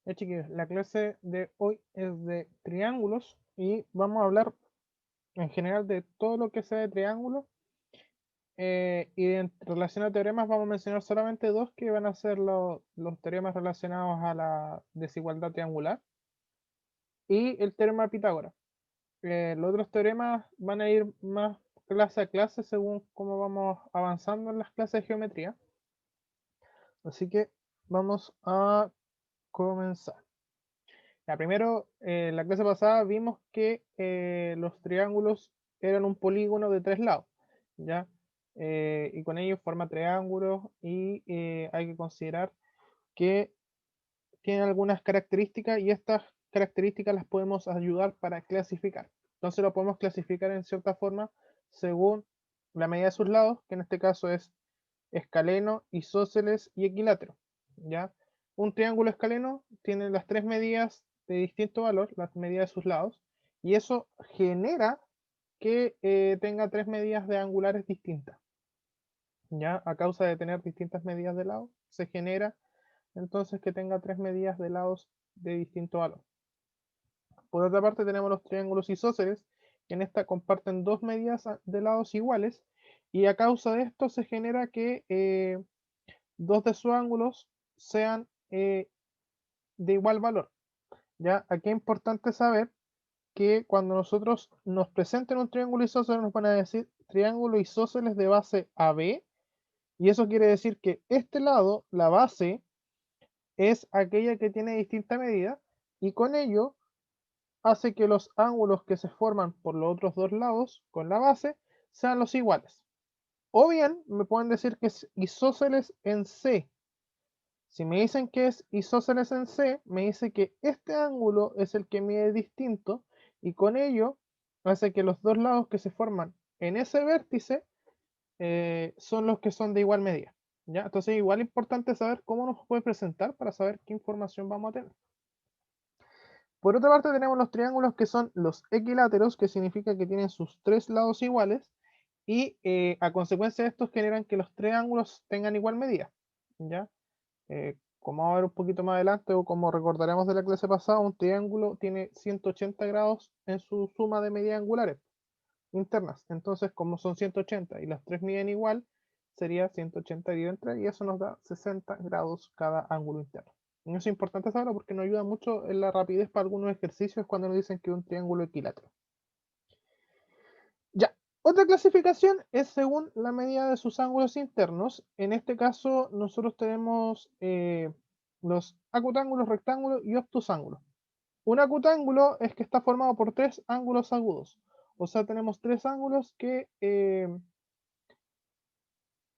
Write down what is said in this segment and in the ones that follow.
Chiquillos, la clase de hoy es de triángulos y vamos a hablar en general de todo lo que sea de triángulos. Y en relación a teoremas vamos a mencionar solamente dos que van a ser los teoremas relacionados a la desigualdad triangular y el teorema de Pitágoras. Los otros teoremas van a ir más clase a clase según cómo vamos avanzando en las clases de geometría. Así que vamos a comenzar. Ya, primero, en la clase pasada vimos que los triángulos eran un polígono de tres lados, ¿ya? Y con ello forma triángulos y hay que considerar que tienen algunas características y estas características las podemos ayudar para clasificar. Entonces lo podemos clasificar en cierta forma según la medida de sus lados, que en este caso es escaleno, isósceles y equilátero, ¿ya? Un triángulo escaleno tiene las tres medidas de distinto valor, las medidas de sus lados, y eso genera que tenga tres medidas de angulares distintas, ¿ya? A causa de tener distintas medidas de lado, se genera entonces que tenga tres medidas de lados de distinto valor. Por otra parte tenemos los triángulos isósceles, que en esta comparten dos medidas de lados iguales, y a causa de esto se genera que dos de sus ángulos sean de igual valor. ¿Ya? Aquí es importante saber que cuando nosotros nos presenten un triángulo isósceles nos van a decir triángulo isósceles de base AB, y eso quiere decir que este lado, la base, es aquella que tiene distinta medida, y con ello hace que los ángulos que se forman por los otros dos lados con la base sean los iguales. O bien me pueden decir que es isósceles en C. Si me dicen que es isósceles en C, me dice que este ángulo es el que mide distinto y con ello hace que los dos lados que se forman en ese vértice son los que son de igual medida. ¿Ya? Entonces igual es importante saber cómo nos puede presentar para saber qué información vamos a tener. Por otra parte tenemos los triángulos que son los equiláteros, que significa que tienen sus tres lados iguales y a consecuencia de estos generan que los triángulos tengan igual medida. ¿Ya? Como vamos a ver un poquito más adelante o como recordaremos de la clase pasada, un triángulo tiene 180 grados en su suma de medidas angulares internas. Entonces, como son 180 y las tres miden igual, sería 180 dividido entre y eso nos da 60 grados cada ángulo interno. Y eso es importante saberlo porque nos ayuda mucho en la rapidez para algunos ejercicios cuando nos dicen que un triángulo equilátero. Ya, otra clasificación es según la medida de sus ángulos internos. En este caso, nosotros tenemos los acutángulos, rectángulos y obtusángulos. Un acutángulo es que está formado por tres ángulos agudos. O sea, tenemos tres ángulos que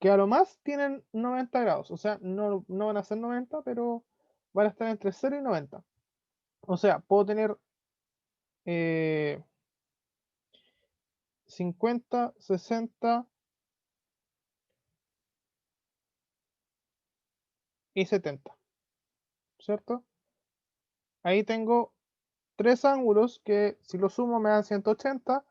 a lo más tienen 90 grados. O sea, no van a ser 90, pero van a estar entre 0 y 90. O sea, puedo tener eh, 50, 60 y 70, ¿cierto? Ahí tengo tres ángulos que si los sumo me dan 180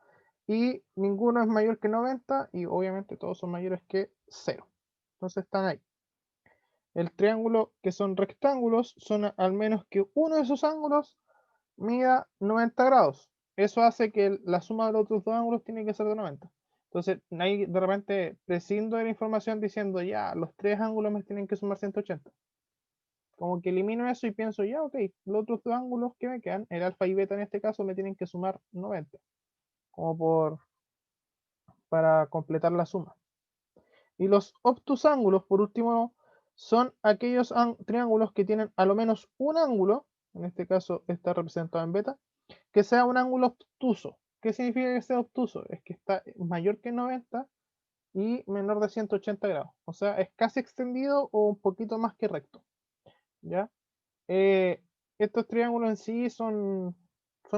y ninguno es mayor que 90 y obviamente todos son mayores que 0. Entonces están ahí. El triángulo que son rectángulos son al menos que uno de esos ángulos mida 90 grados. Eso hace que la suma de los otros dos ángulos tiene que ser de 90. Entonces ahí de repente prescindo de la información diciendo ya, los tres ángulos me tienen que sumar 180. Como que elimino eso y pienso, ya, ok, los otros dos ángulos que me quedan, el alfa y beta en este caso, me tienen que sumar 90, como para completar la suma. Y los obtusángulos, por último, son aquellos triángulos que tienen a lo menos un ángulo, en este caso está representado en beta, que sea un ángulo obtuso. ¿Qué significa que sea obtuso? Es que está mayor que 90 y menor de 180 grados. O sea, es casi extendido o un poquito más que recto. ¿Ya? Eh, Estos triángulos en sí son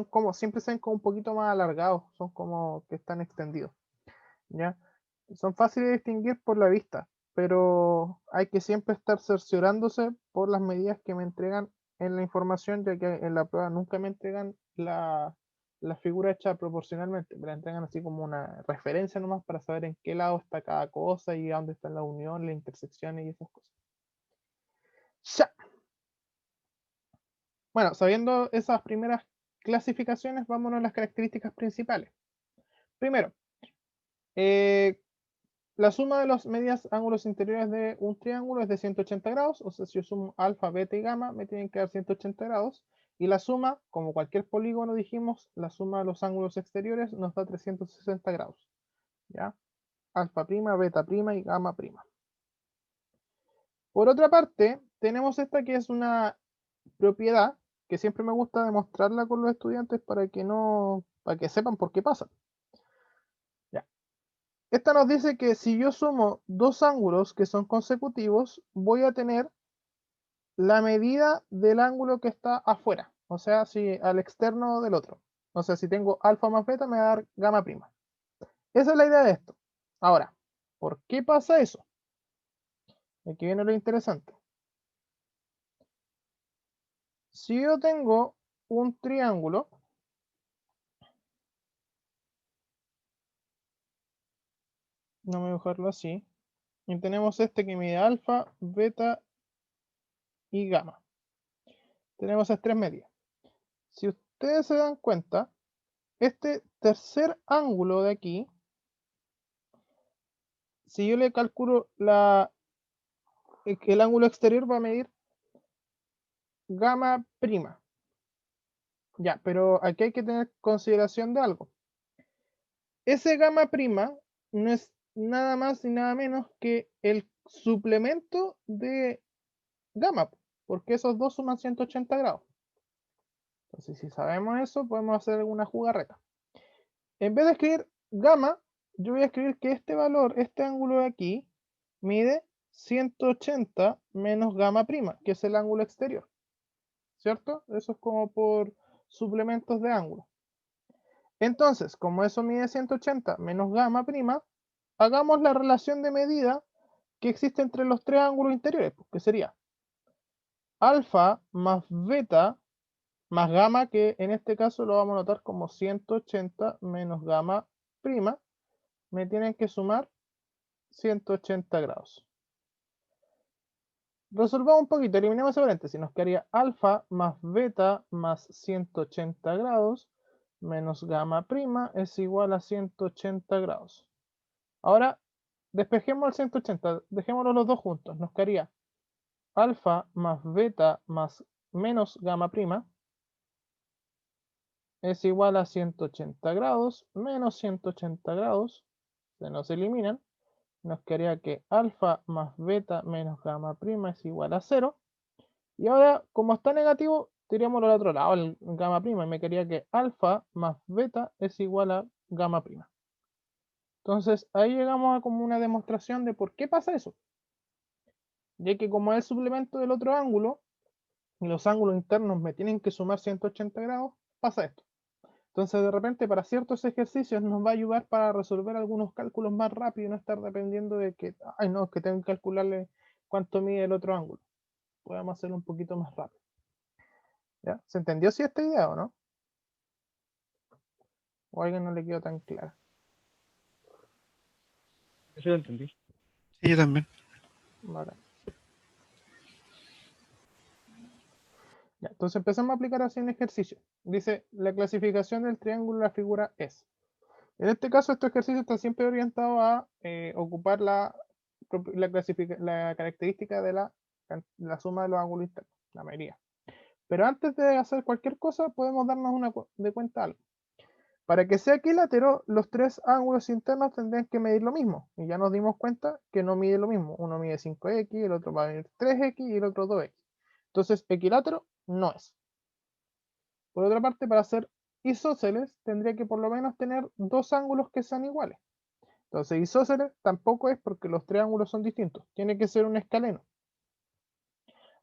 como, siempre se ven como un poquito más alargados, son como que están extendidos, ¿ya? Son fáciles de distinguir por la vista, pero hay que siempre estar cerciorándose por las medidas que me entregan en la información, ya que en la prueba nunca me entregan la figura hecha proporcionalmente, me la entregan así como una referencia nomás para saber en qué lado está cada cosa y dónde está la unión, las intersecciones y esas cosas. Ya. Bueno, sabiendo esas primeras clasificaciones, vámonos a las características principales. Primero, la suma de los medios ángulos interiores de un triángulo es de 180 grados, o sea, si yo sumo alfa, beta y gamma, me tienen que dar 180 grados. Y la suma, como cualquier polígono dijimos, la suma de los ángulos exteriores nos da 360 grados. ¿Ya? Alfa prima, beta prima y gamma prima. Por otra parte, tenemos esta que es una propiedad que siempre me gusta demostrarla con los estudiantes para que sepan por qué pasa. Ya. Esta nos dice que si yo sumo dos ángulos que son consecutivos, voy a tener la medida del ángulo que está afuera, o sea, si al externo del otro. O sea, si tengo alfa más beta, me va a dar gamma prima. Esa es la idea de esto. Ahora, ¿por qué pasa eso? Aquí viene lo interesante. Si yo tengo un triángulo, no voy a dibujarlo así, y tenemos este que mide alfa, beta y gamma. Tenemos esas tres medidas. Si ustedes se dan cuenta, este tercer ángulo de aquí, si yo le calculo el ángulo exterior va a medir gamma prima. Ya, pero aquí hay que tener consideración de algo. Ese gamma prima no es nada más ni nada menos que el suplemento de gamma, porque esos dos suman 180 grados. Entonces, si sabemos eso, podemos hacer una jugarreta. En vez de escribir gamma, yo voy a escribir que este valor, este ángulo de aquí, mide 180 menos gamma prima, que es el ángulo exterior. ¿Cierto? Eso es como por suplementos de ángulo. Entonces, como eso mide 180 menos gamma prima, hagamos la relación de medida que existe entre los tres ángulos interiores, que sería alfa más beta más gamma, que en este caso lo vamos a notar como 180 menos gamma prima, me tienen que sumar 180 grados. Resolvamos un poquito, eliminemos ese paréntesis, nos quedaría alfa más beta más 180 grados menos gamma prima es igual a 180 grados. Ahora, despejemos el 180, dejémoslos los dos juntos, nos quedaría alfa más beta más menos gamma prima es igual a 180 grados menos 180 grados, se nos eliminan, nos quedaría que alfa más beta menos gamma prima es igual a 0. Y ahora, como está negativo, tirémoslo al otro lado, el gamma prima, y me quedaría que alfa más beta es igual a gamma prima. Entonces, ahí llegamos a como una demostración de por qué pasa eso. Ya que como es el suplemento del otro ángulo, y los ángulos internos me tienen que sumar 180 grados, pasa esto. Entonces, de repente, para ciertos ejercicios nos va a ayudar para resolver algunos cálculos más rápido y no estar dependiendo de que, ay no, que tengo que calcularle cuánto mide el otro ángulo. Podemos hacerlo un poquito más rápido. ¿Ya? ¿Se entendió si esta idea o no? ¿O a alguien no le quedó tan clara? Eso lo entendí. Sí, yo también. Bacán. Ya, entonces empezamos a aplicar así un ejercicio. Dice, la clasificación del triángulo de la figura es. En este caso, este ejercicio está siempre orientado a ocupar la característica de la suma de los ángulos internos, la mayoría. Pero antes de hacer cualquier cosa, podemos darnos de cuenta algo. Para que sea equilátero, los tres ángulos internos tendrían que medir lo mismo. Y ya nos dimos cuenta que no mide lo mismo. Uno mide 5x, el otro va a medir 3x y el otro 2x. Entonces, equilátero no es. Por otra parte, para ser isósceles, tendría que por lo menos tener dos ángulos que sean iguales. Entonces, isósceles tampoco es porque los tres ángulos son distintos. Tiene que ser un escaleno.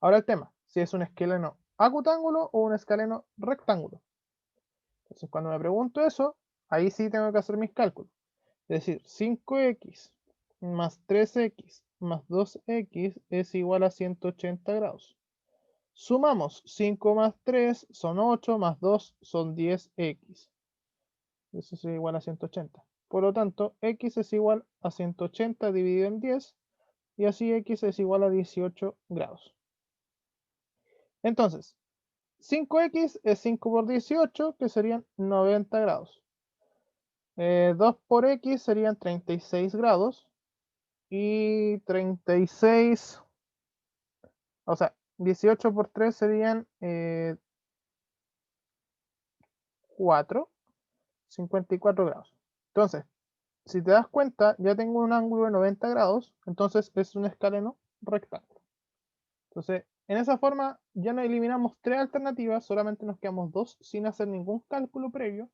Ahora el tema, si es un escaleno acutángulo o un escaleno rectángulo. Entonces, cuando me pregunto eso, ahí sí tengo que hacer mis cálculos. Es decir, 5x más 3x más 2x es igual a 180 grados. Sumamos 5 más 3 son 8, más 2 son 10x. Eso es igual a 180. Por lo tanto, x es igual a 180 dividido en 10, y así x es igual a 18 grados. Entonces, 5x es 5 por 18, que serían 90 grados. 2 por x serían 36 grados. Y 36, o sea, 18 por 3 serían 4, 54 grados. Entonces, si te das cuenta, ya tengo un ángulo de 90 grados, entonces es un escaleno rectángulo. Entonces, en esa forma ya no eliminamos 3 alternativas, solamente nos quedamos 2 sin hacer ningún cálculo previo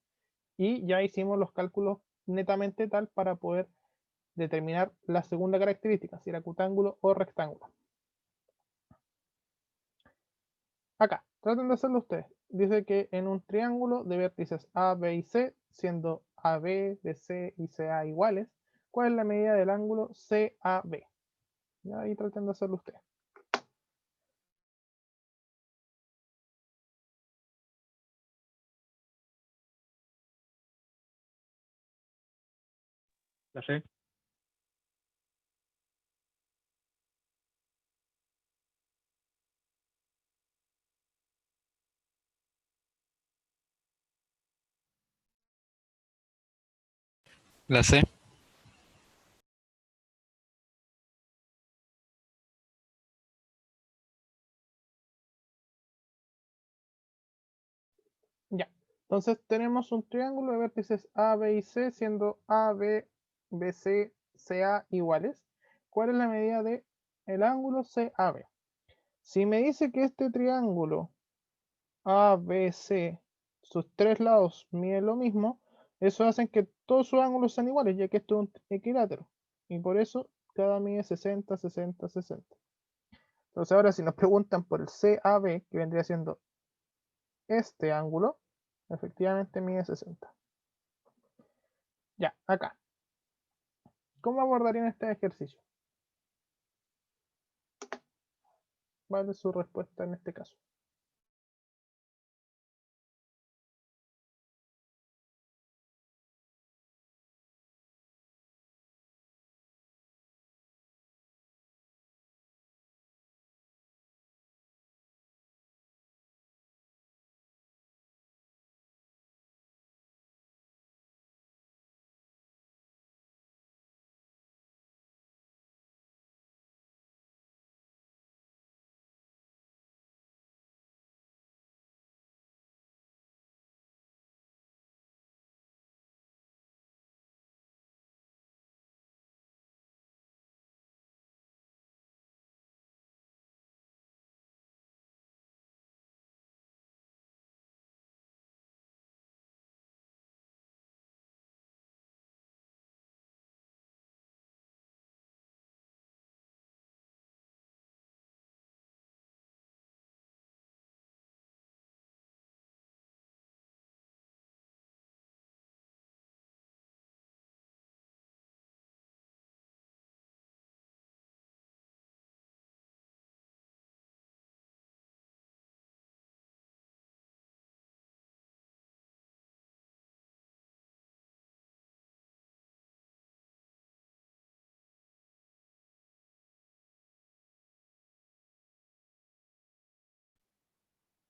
y ya hicimos los cálculos netamente tal para poder determinar la segunda característica, si era cutángulo o rectángulo. Acá, traten de hacerlo ustedes. Dice que en un triángulo de vértices A, B y C, siendo AB, BC y CA iguales, ¿cuál es la medida del ángulo CAB? Ya ahí traten de hacerlo ustedes. La C. La C. Ya. Entonces tenemos un triángulo de vértices A, B y C, siendo A, B, BC, CA iguales. ¿Cuál es la medida del ángulo CAB? Si me dice que este triángulo ABC, sus tres lados miden lo mismo, eso hace que todos sus ángulos sean iguales, ya que esto es un equilátero. Y por eso cada mide 60, 60, 60. Entonces ahora si nos preguntan por el CAB, que vendría siendo este ángulo, efectivamente mide 60. Ya, acá. ¿Cómo abordarían este ejercicio? ¿Cuál es su respuesta en este caso?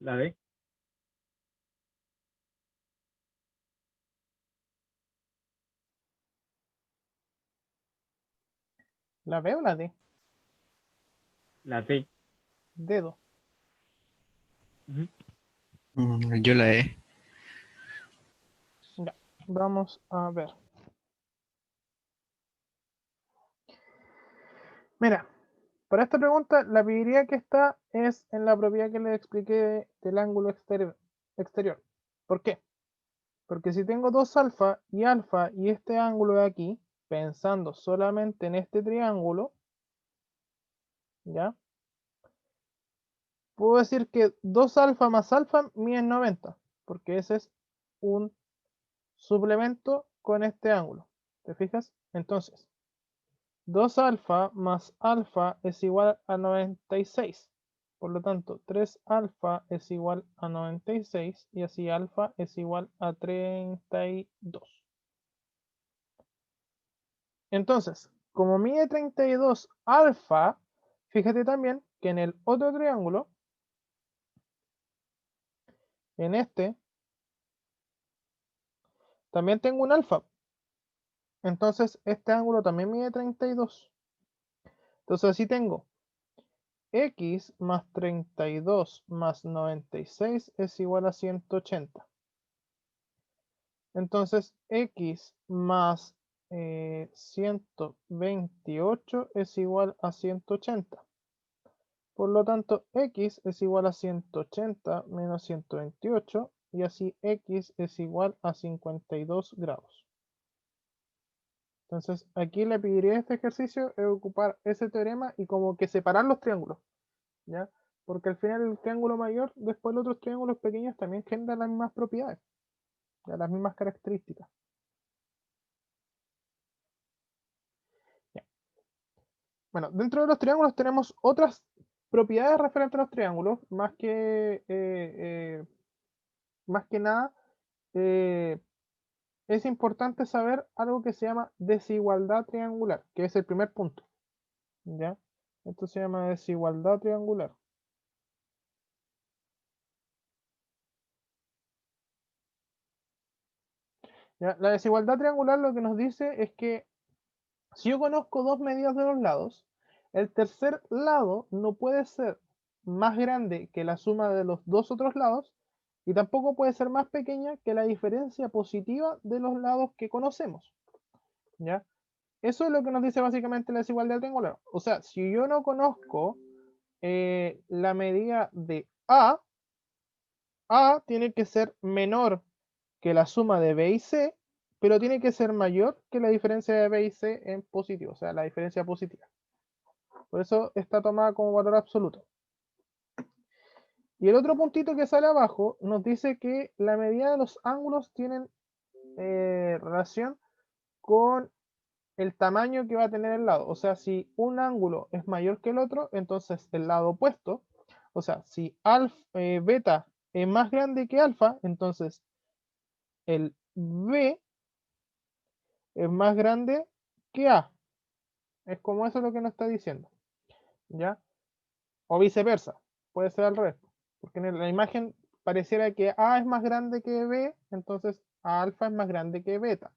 La D. ¿La B o la D? La D. Dedo. Ujú. Yo la E. Ya, vamos a ver. Mira, para esta pregunta, la habilidad que está es en la propiedad que les expliqué del ángulo exterior. ¿Por qué? Porque si tengo 2 alfa y este ángulo de aquí, pensando solamente en este triángulo, ¿ya? Puedo decir que 2 alfa más alfa miden 90, porque ese es un suplemento con este ángulo. ¿Te fijas? Entonces, 2 alfa más alfa es igual a 96. Por lo tanto, 3 alfa es igual a 96 y así alfa es igual a 32. Entonces, como mide 32 alfa, fíjate también que en el otro triángulo en este también tengo un alfa. Entonces este ángulo también mide 32. Entonces así tengo x más 32 más 96 es igual a 180. Entonces x más 128 es igual a 180. Por lo tanto, x es igual a 180 menos 128 y así x es igual a 52 grados. Entonces, aquí le pediría este ejercicio es ocupar ese teorema y como que separar los triángulos, ¿ya? Porque al final el triángulo mayor, después los otros triángulos pequeños también generan las mismas propiedades, ¿ya? Las mismas características. ¿Ya? Bueno, dentro de los triángulos tenemos otras propiedades referentes a los triángulos, más que nada, es importante saber algo que se llama desigualdad triangular, que es el primer punto, ¿ya? Esto se llama desigualdad triangular. ¿Ya? La desigualdad triangular lo que nos dice es que si yo conozco dos medidas de los lados, el tercer lado no puede ser más grande que la suma de los dos otros lados y tampoco puede ser más pequeña que la diferencia positiva de los lados que conocemos, ¿ya? Eso es lo que nos dice básicamente la desigualdad triangular. O sea, si yo no conozco la medida de A tiene que ser menor que la suma de B y C, pero tiene que ser mayor que la diferencia de B y C en positivo, o sea, la diferencia positiva. Por eso está tomada como valor absoluto. Y el otro puntito que sale abajo nos dice que la medida de los ángulos tienen relación con el tamaño que va a tener el lado. O sea, si un ángulo es mayor que el otro, entonces el lado opuesto, o sea, si beta es más grande que alfa, entonces el B es más grande que A. Es como eso lo que nos está diciendo, ¿ya? O viceversa, puede ser al revés. Porque en la imagen pareciera que A es más grande que B, entonces alfa es más grande que beta.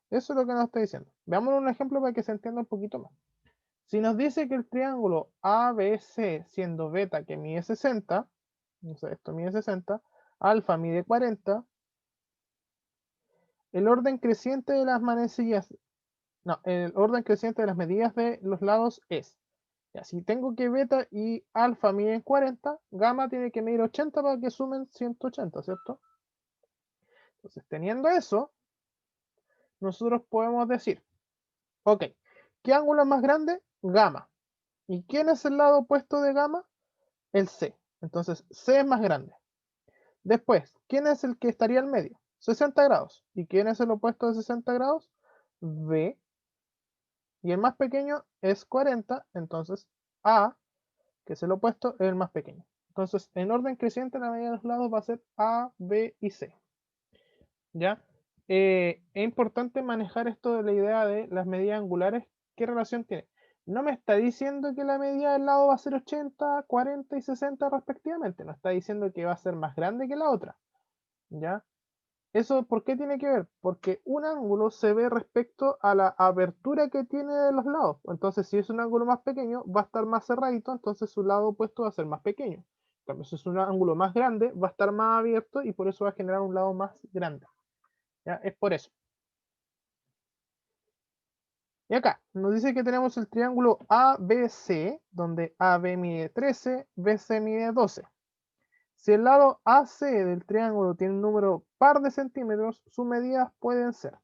Eso es lo que nos está diciendo. Veamos un ejemplo para que se entienda un poquito más. Si nos dice que el triángulo ABC, siendo beta que mide 60, no sé, esto mide 60, alfa mide 40, el orden creciente de las manecillas, no, el orden creciente de las medidas de los lados es, ya, si tengo que beta y alfa miden 40, gamma tiene que medir 80 para que sumen 180, ¿cierto? Entonces, teniendo eso, nosotros podemos decir, ok, ¿qué ángulo es más grande? Gamma. ¿Y quién es el lado opuesto de gamma? El C. Entonces, C es más grande. Después, ¿quién es el que estaría al medio? 60 grados. ¿Y quién es el opuesto de 60 grados? B. Y el más pequeño es 40, entonces A, que es el opuesto, es el más pequeño. Entonces, en orden creciente, la medida de los lados va a ser A, B y C. ¿Ya? Es importante manejar esto de la idea de las medidas angulares. ¿Qué relación tiene? No me está diciendo que la medida del lado va a ser 80, 40 y 60 respectivamente. No está diciendo que va a ser más grande que la otra. ¿Ya? ¿Eso por qué tiene que ver? Porque un ángulo se ve respecto a la abertura que tiene de los lados. Entonces, si es un ángulo más pequeño, va a estar más cerradito, entonces su lado opuesto va a ser más pequeño. En cambio, si es un ángulo más grande, va a estar más abierto y por eso va a generar un lado más grande. ¿Ya? Es por eso. Y acá nos dice que tenemos el triángulo ABC, donde AB mide 13, BC mide 12. Si el lado AC del triángulo tiene un número par de centímetros, sus medidas pueden ser.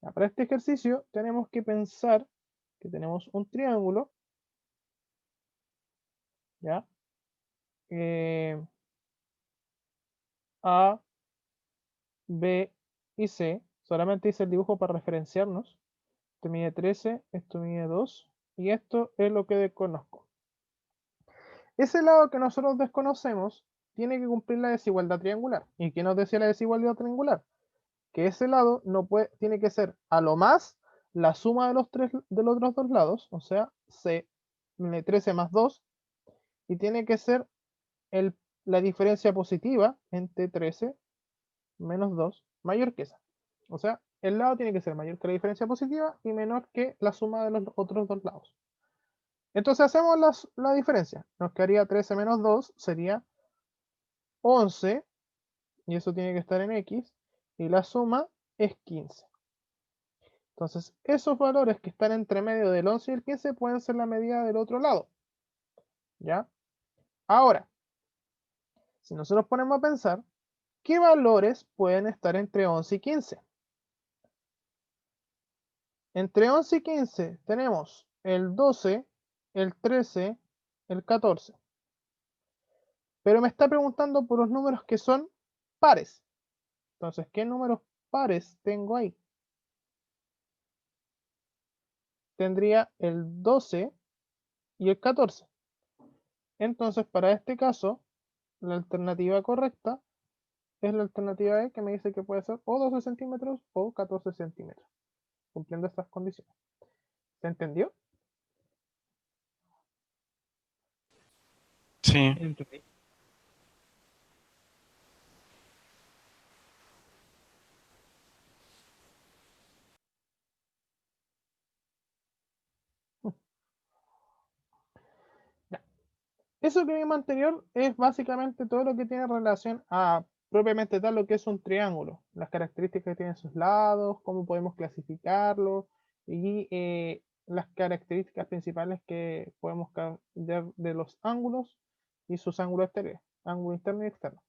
Ya, para este ejercicio tenemos que pensar que tenemos un triángulo, ¿ya? A, B y C. Solamente hice el dibujo para referenciarnos. Esto mide 13, esto mide 2 y esto es lo que desconozco. Ese lado que nosotros desconocemos tiene que cumplir la desigualdad triangular. ¿Y qué nos decía la desigualdad triangular? Que ese lado no puede, tiene que ser a lo más la suma de los otros dos lados, o sea, 13 más 2, y tiene que ser el la diferencia positiva entre 13 menos 2 mayor que esa. O sea, el lado tiene que ser mayor que la diferencia positiva y menor que la suma de los otros dos lados. Entonces hacemos la diferencia. Nos quedaría 13 menos 2 sería 11, y eso tiene que estar en x, y la suma es 15. Entonces, esos valores que están entre medio del 11 y el 15 pueden ser la medida del otro lado. ¿Ya? Ahora, si nosotros ponemos a pensar, ¿qué valores pueden estar entre 11 y 15? Entre 11 y 15 tenemos el 12, el 13, el 14. Pero me está preguntando por los números que son pares. Entonces, ¿qué números pares tengo ahí? Tendría el 12 y el 14. Entonces, para este caso, la alternativa correcta es la alternativa E, que me dice que puede ser o 12 centímetros o 14 centímetros, cumpliendo estas condiciones. ¿Se entendió? Sí. Entendí. Ya. Eso que vimos anterior es básicamente todo lo que tiene relación a propiamente tal lo que es un triángulo, las características que tienen sus lados, cómo podemos clasificarlo y las características principales que podemos ver de los ángulos y sus ángulos exteriores, ángulo interno y externo.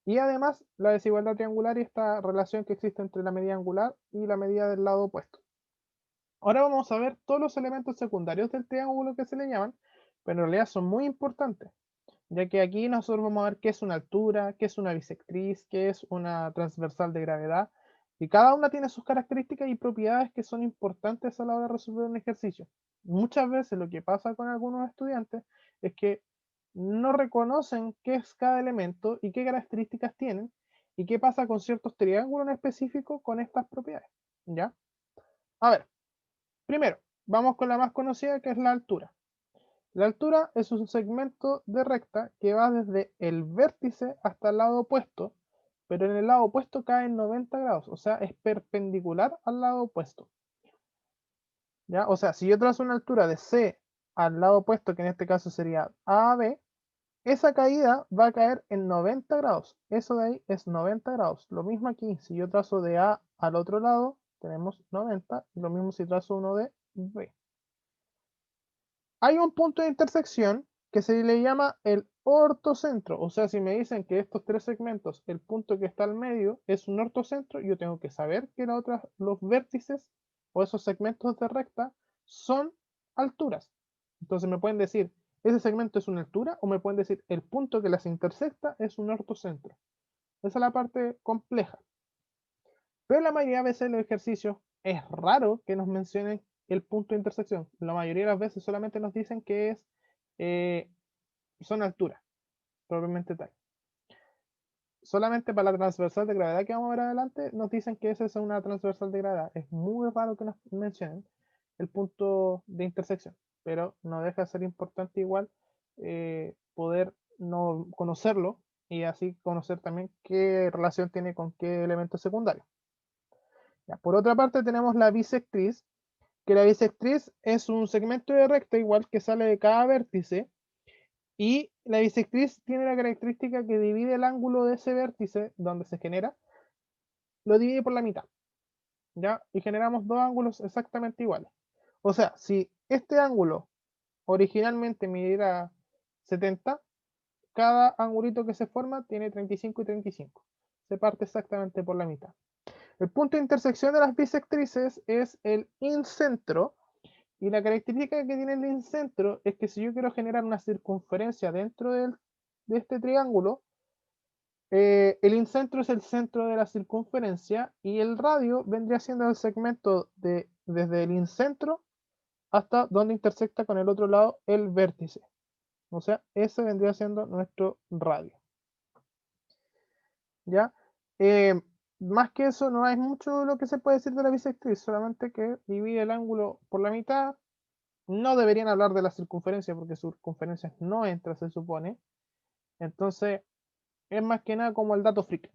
Y además la desigualdad triangular y esta relación que existe entre la medida angular y la medida del lado opuesto. Ahora vamos a ver todos los elementos secundarios del triángulo que se le llaman, pero en realidad son muy importantes, ya que aquí nosotros vamos a ver qué es una altura, qué es una bisectriz, qué es una transversal de gravedad, y cada una tiene sus características y propiedades que son importantes a la hora de resolver un ejercicio. Muchas veces lo que pasa con algunos estudiantes es que no reconocen qué es cada elemento y qué características tienen, y qué pasa con ciertos triángulos en específico con estas propiedades. ¿Ya? A ver, primero, vamos con la más conocida, que es la altura. La altura es un segmento de recta que va desde el vértice hasta el lado opuesto, pero en el lado opuesto cae en 90 grados, o sea, es perpendicular al lado opuesto. ¿Ya? O sea, si yo trazo una altura de C al lado opuesto, que en este caso sería A a B, esa caída va a caer en 90 grados. Eso de ahí es 90 grados. Lo mismo aquí, si yo trazo de A al otro lado, tenemos 90, y lo mismo si trazo uno de B. Hay un punto de intersección que se le llama el ortocentro. O sea, si me dicen que estos tres segmentos, el punto que está al medio es un ortocentro, yo tengo que saber que los vértices o esos segmentos de recta son alturas. Entonces me pueden decir, ese segmento es una altura, o me pueden decir, el punto que las intersecta es un ortocentro. Esa es la parte compleja. Pero la mayoría de veces en los ejercicios es raro que nos mencionen el punto de intersección. La mayoría de las veces solamente nos dicen que eh, son alturas, propiamente tal. Solamente para la transversal de gravedad que vamos a ver adelante, nos dicen que esa es una transversal de gravedad. Es muy raro que nos mencionen el punto de intersección, pero no deja de ser importante igual poder no conocerlo y así conocer también qué relación tiene con qué elemento secundario. Ya, por otra parte tenemos la bisectriz, que la bisectriz es un segmento de recta igual que sale de cada vértice, y la bisectriz tiene la característica que divide el ángulo de ese vértice donde se genera, lo divide por la mitad, ¿ya? Y generamos dos ángulos exactamente iguales. O sea, si este ángulo originalmente midiera 70, cada angulito que se forma tiene 35 y 35. Se parte exactamente por la mitad. El punto de intersección de las bisectrices es el incentro, y la característica que tiene el incentro es que si yo quiero generar una circunferencia dentro de este triángulo, el incentro es el centro de la circunferencia y el radio vendría siendo el segmento desde el incentro hasta donde intersecta con el otro lado el vértice. O sea, ese vendría siendo nuestro radio. ¿Ya? Eh, Más que eso, no hay mucho lo que se puede decir de la bisectriz, solamente que divide el ángulo por la mitad. No deberían hablar de la circunferencia porque circunferencia no entra, se supone. Entonces, es más que nada como el dato freak.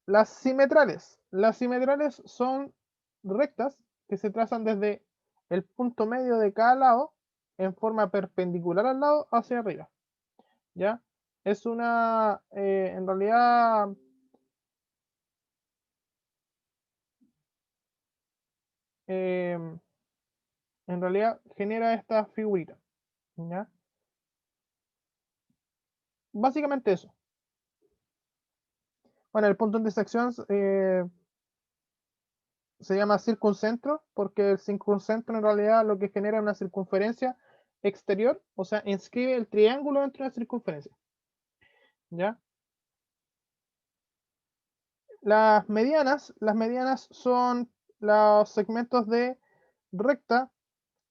Las simetrales. Las simetrales son rectas que se trazan desde el punto medio de cada lado en forma perpendicular al lado hacia arriba. ¿Ya? Es una, en realidad, en realidad genera esta figurita. ¿Ya? Básicamente eso. Bueno, el punto de intersección se llama circuncentro porque el circuncentro en realidad lo que genera es una circunferencia exterior, o sea, inscribe el triángulo dentro de la circunferencia. ¿Ya? Las medianas son los segmentos de recta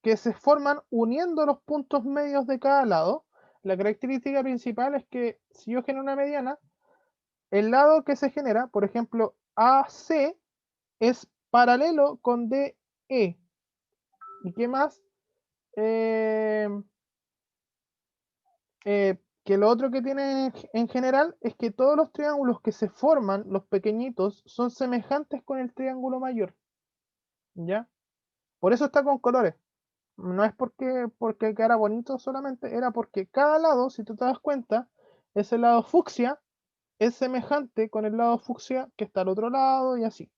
que se forman uniendo los puntos medios de cada lado. La característica principal es que si yo genero una mediana, el lado que se genera, por ejemplo, AC, es paralelo con DE. ¿Y qué más? Eh, que lo otro que tiene en general es que todos los triángulos que se forman, los pequeñitos, son semejantes con el triángulo mayor. ¿Ya? Por eso está con colores. No es porque quedara bonito solamente, era porque cada lado, si tú te das cuenta, ese lado fucsia es semejante con el lado fucsia que está al otro lado y así.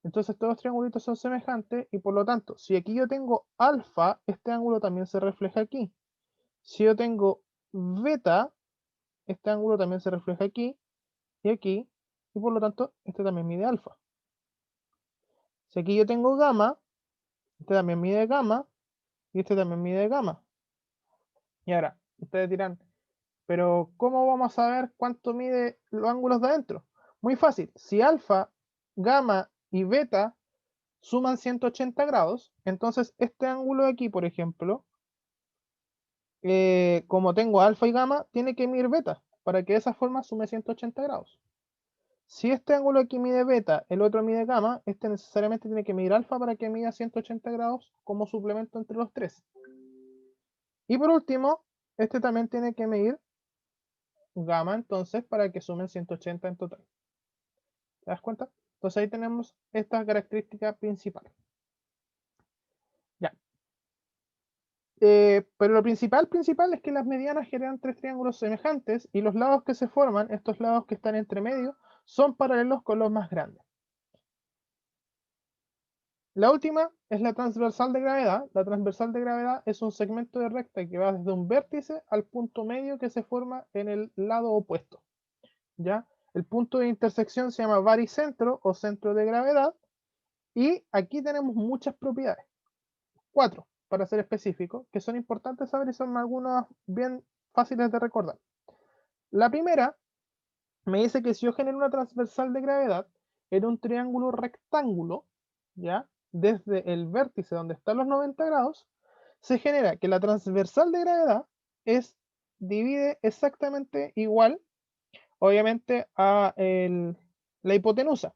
Entonces todos los triangulitos son semejantes y por lo tanto, si aquí yo tengo alfa, este ángulo también se refleja aquí. Si yo tengo beta, este ángulo también se refleja aquí y aquí, y por lo tanto, este también mide alfa. Si aquí yo tengo gamma, este también mide gamma y este también mide gamma. Y ahora, ustedes dirán, pero ¿cómo vamos a saber cuánto mide los ángulos de adentro? Muy fácil, si alfa, gamma y beta suman 180 grados, entonces este ángulo de aquí, por ejemplo, como tengo alfa y gamma, tiene que medir beta, para que de esa forma sume 180 grados. Si este ángulo aquí mide beta, el otro mide gamma, este necesariamente tiene que medir alfa para que mida 180 grados como suplemento entre los tres. Y por último, este también tiene que medir gamma entonces para que sumen 180 en total. ¿Te das cuenta? Entonces ahí tenemos esta característica principal. Ya. Pero lo principal es que las medianas generan tres triángulos semejantes y los lados que se forman, estos lados que están entre medio, son paralelos con los más grandes. La última es la transversal de gravedad. La transversal de gravedad es un segmento de recta que va desde un vértice al punto medio que se forma en el lado opuesto. ¿Ya? El punto de intersección se llama baricentro o centro de gravedad y aquí tenemos muchas propiedades. 4, para ser específico, que son importantes saber y son algunas bien fáciles de recordar. La primera me dice que si yo genero una transversal de gravedad en un triángulo rectángulo, ¿ya? Desde el vértice donde están los 90 grados, se genera que la transversal de gravedad divide exactamente igual, obviamente, a la hipotenusa.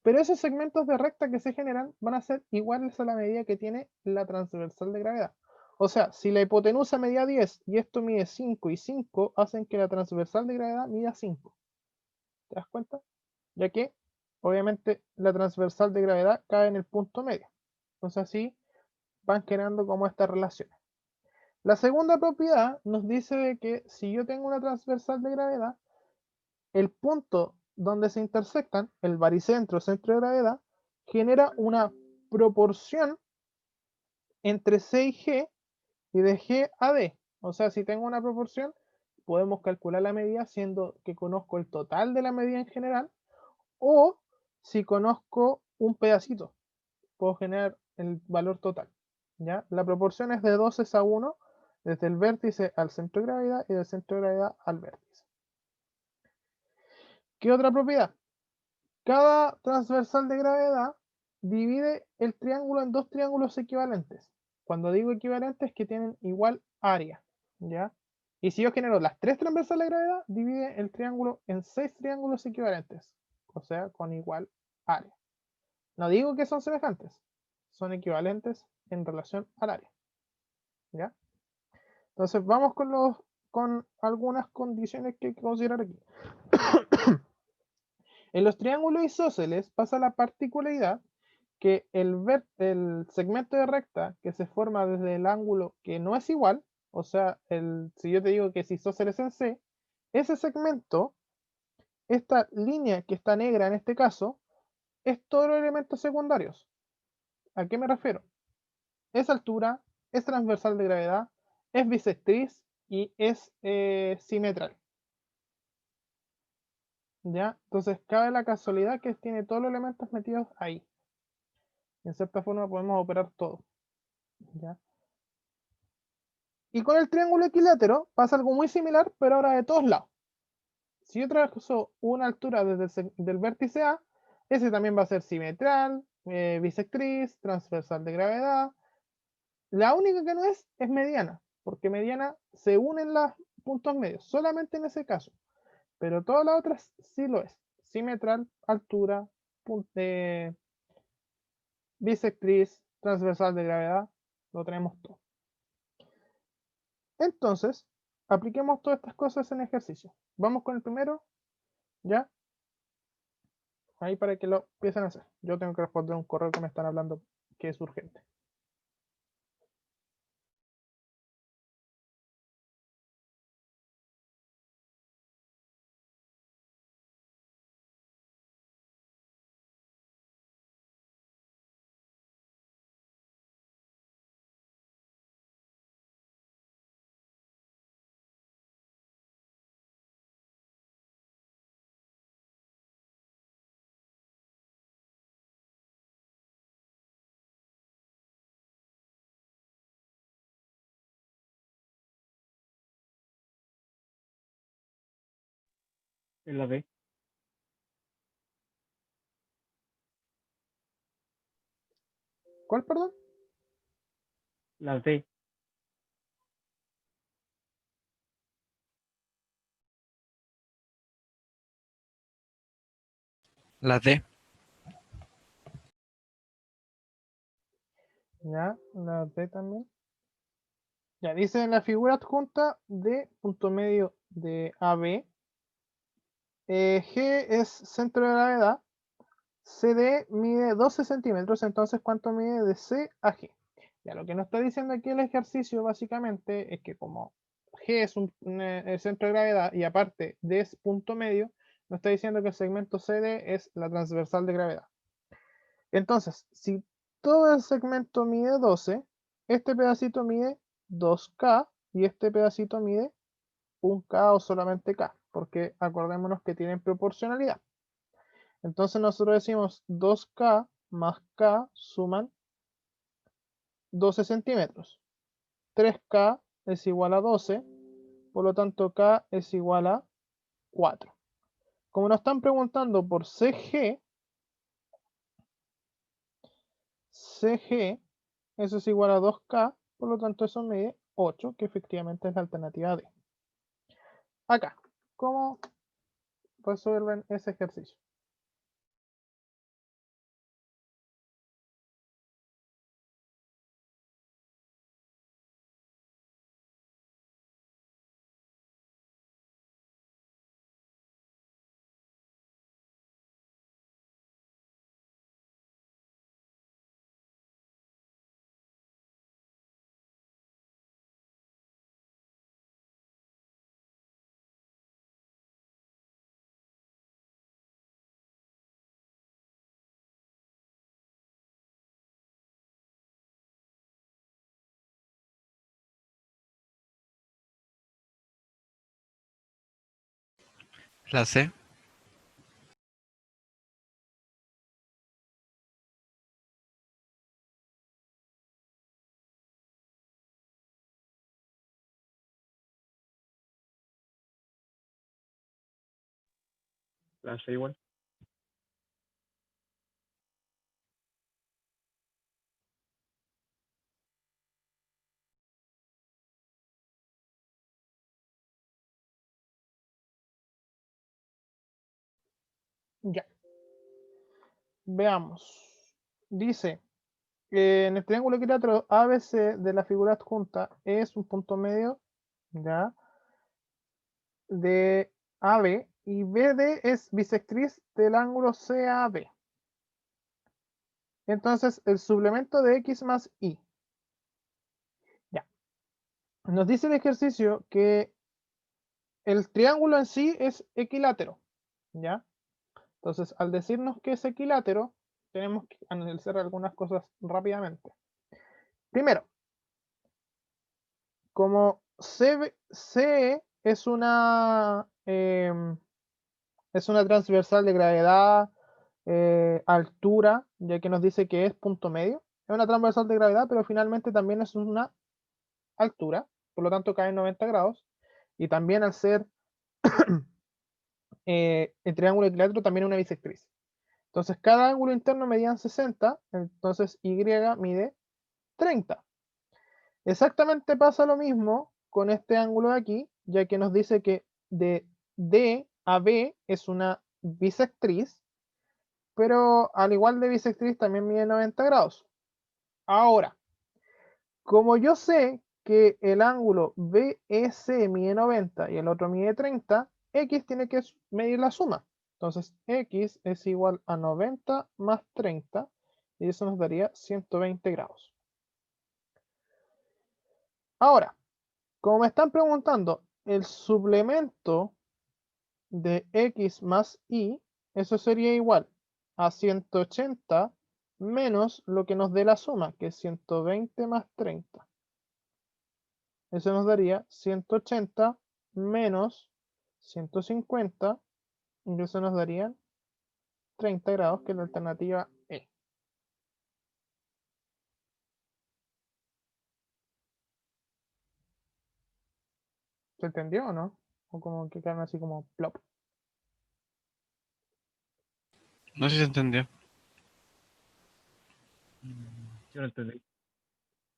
Pero esos segmentos de recta que se generan van a ser iguales a la medida que tiene la transversal de gravedad. O sea, si la hipotenusa medía 10 y esto mide 5 y 5, hacen que la transversal de gravedad mida 5. ¿Te das cuenta? Ya que, obviamente, la transversal de gravedad cae en el punto medio. Entonces así van generando como estas relaciones. La segunda propiedad nos dice de que si yo tengo una transversal de gravedad, el punto donde se intersectan, el baricentro, centro de gravedad, genera una proporción entre C y G y de G a D. O sea, si tengo una proporción, podemos calcular la medida siendo que conozco el total de la medida en general, o si conozco un pedacito, puedo generar el valor total. ¿Ya? La proporción es de 2:1, desde el vértice al centro de gravedad y del centro de gravedad al vértice. ¿Qué otra propiedad? Cada transversal de gravedad divide el triángulo en dos triángulos equivalentes. Cuando digo equivalentes es que tienen igual área, ¿ya? Y si yo genero las tres transversales de gravedad, divide el triángulo en 6 triángulos equivalentes, o sea, con igual área. No digo que son semejantes, son equivalentes en relación al área, ¿ya? Entonces vamos con algunas condiciones que hay que considerar aquí. En los triángulos isósceles pasa la particularidad que el segmento de recta que se forma desde el ángulo que no es igual, o sea, si yo te digo que es isósceles en C, ese segmento, esta línea que está negra en este caso, es todos los elementos secundarios. ¿A qué me refiero? Es altura, es transversal de gravedad, es bisectriz y es simetral. ¿Ya? Entonces cabe la casualidad que tiene todos los elementos metidos ahí. En cierta forma podemos operar todo. ¿Ya? Y con el triángulo equilátero pasa algo muy similar, pero ahora de todos lados. Si yo trazo una altura desde del vértice A, ese también va a ser simetral, bisectriz, transversal de gravedad. La única que no es mediana, porque mediana se unen los puntos medios, solamente en ese caso. Pero todas las otras sí lo es. Simetral, altura, bisectriz, transversal de gravedad, lo tenemos todo. Entonces, apliquemos todas estas cosas en ejercicio. Vamos con el primero, ¿ya? Ahí para que lo empiecen a hacer. Yo tengo que responder un correo que me están hablando que es urgente. Es la D. ¿Cuál, perdón? La D. La D. Ya, la D también. Ya, dice en la figura adjunta de punto medio de AB, G es centro de gravedad, CD mide 12 centímetros, entonces ¿cuánto mide de C a G? Ya, lo que nos está diciendo aquí el ejercicio básicamente es que como G es el centro de gravedad y aparte D es punto medio, nos está diciendo que el segmento CD es la transversal de gravedad. Entonces, si todo el segmento mide 12, este pedacito mide 2K y este pedacito mide 1K o solamente K, porque acordémonos que tienen proporcionalidad. Entonces nosotros decimos 2K más K suman 12 centímetros. 3K es igual a 12, por lo tanto K es igual a 4. Como nos están preguntando por CG, eso es igual a 2K, por lo tanto eso mide 8, que efectivamente es la alternativa D. Acá, ¿cómo resuelven ese ejercicio? La C. La C igual. Ya, veamos. Dice, en el triángulo equilátero ABC de la figura adjunta es un punto medio ¿ya? De AB y BD es bisectriz del ángulo CAB. Entonces, el suplemento de X más Y. Ya. Nos dice el ejercicio que el triángulo en sí es equilátero, ¿ya? Entonces, al decirnos que es equilátero, tenemos que analizar algunas cosas rápidamente. Primero, como CE es una transversal de gravedad, altura, ya que nos dice que es punto medio. Es una transversal de gravedad, pero finalmente también es una altura, por lo tanto cae en 90 grados. Y también al ser el triángulo equilátero también es una bisectriz. Entonces cada ángulo interno medía 60, entonces Y mide 30. Exactamente pasa lo mismo con este ángulo de aquí, ya que nos dice que de D a B es una bisectriz, pero al igual de bisectriz también mide 90 grados. Ahora, como yo sé que el ángulo BEC mide 90 y el otro mide 30, X tiene que medir la suma. Entonces, X es igual a 90 más 30 y eso nos daría 120 grados. Ahora, como me están preguntando el suplemento de X más Y, eso sería igual a 180 menos lo que nos dé la suma, que es 120 más 30. Eso nos daría 180 menos 150, y eso nos daría 30 grados, que es la alternativa E. ¿Se entendió o no? O como que quedan así como plop. No sé si se entendió. Yo no entendí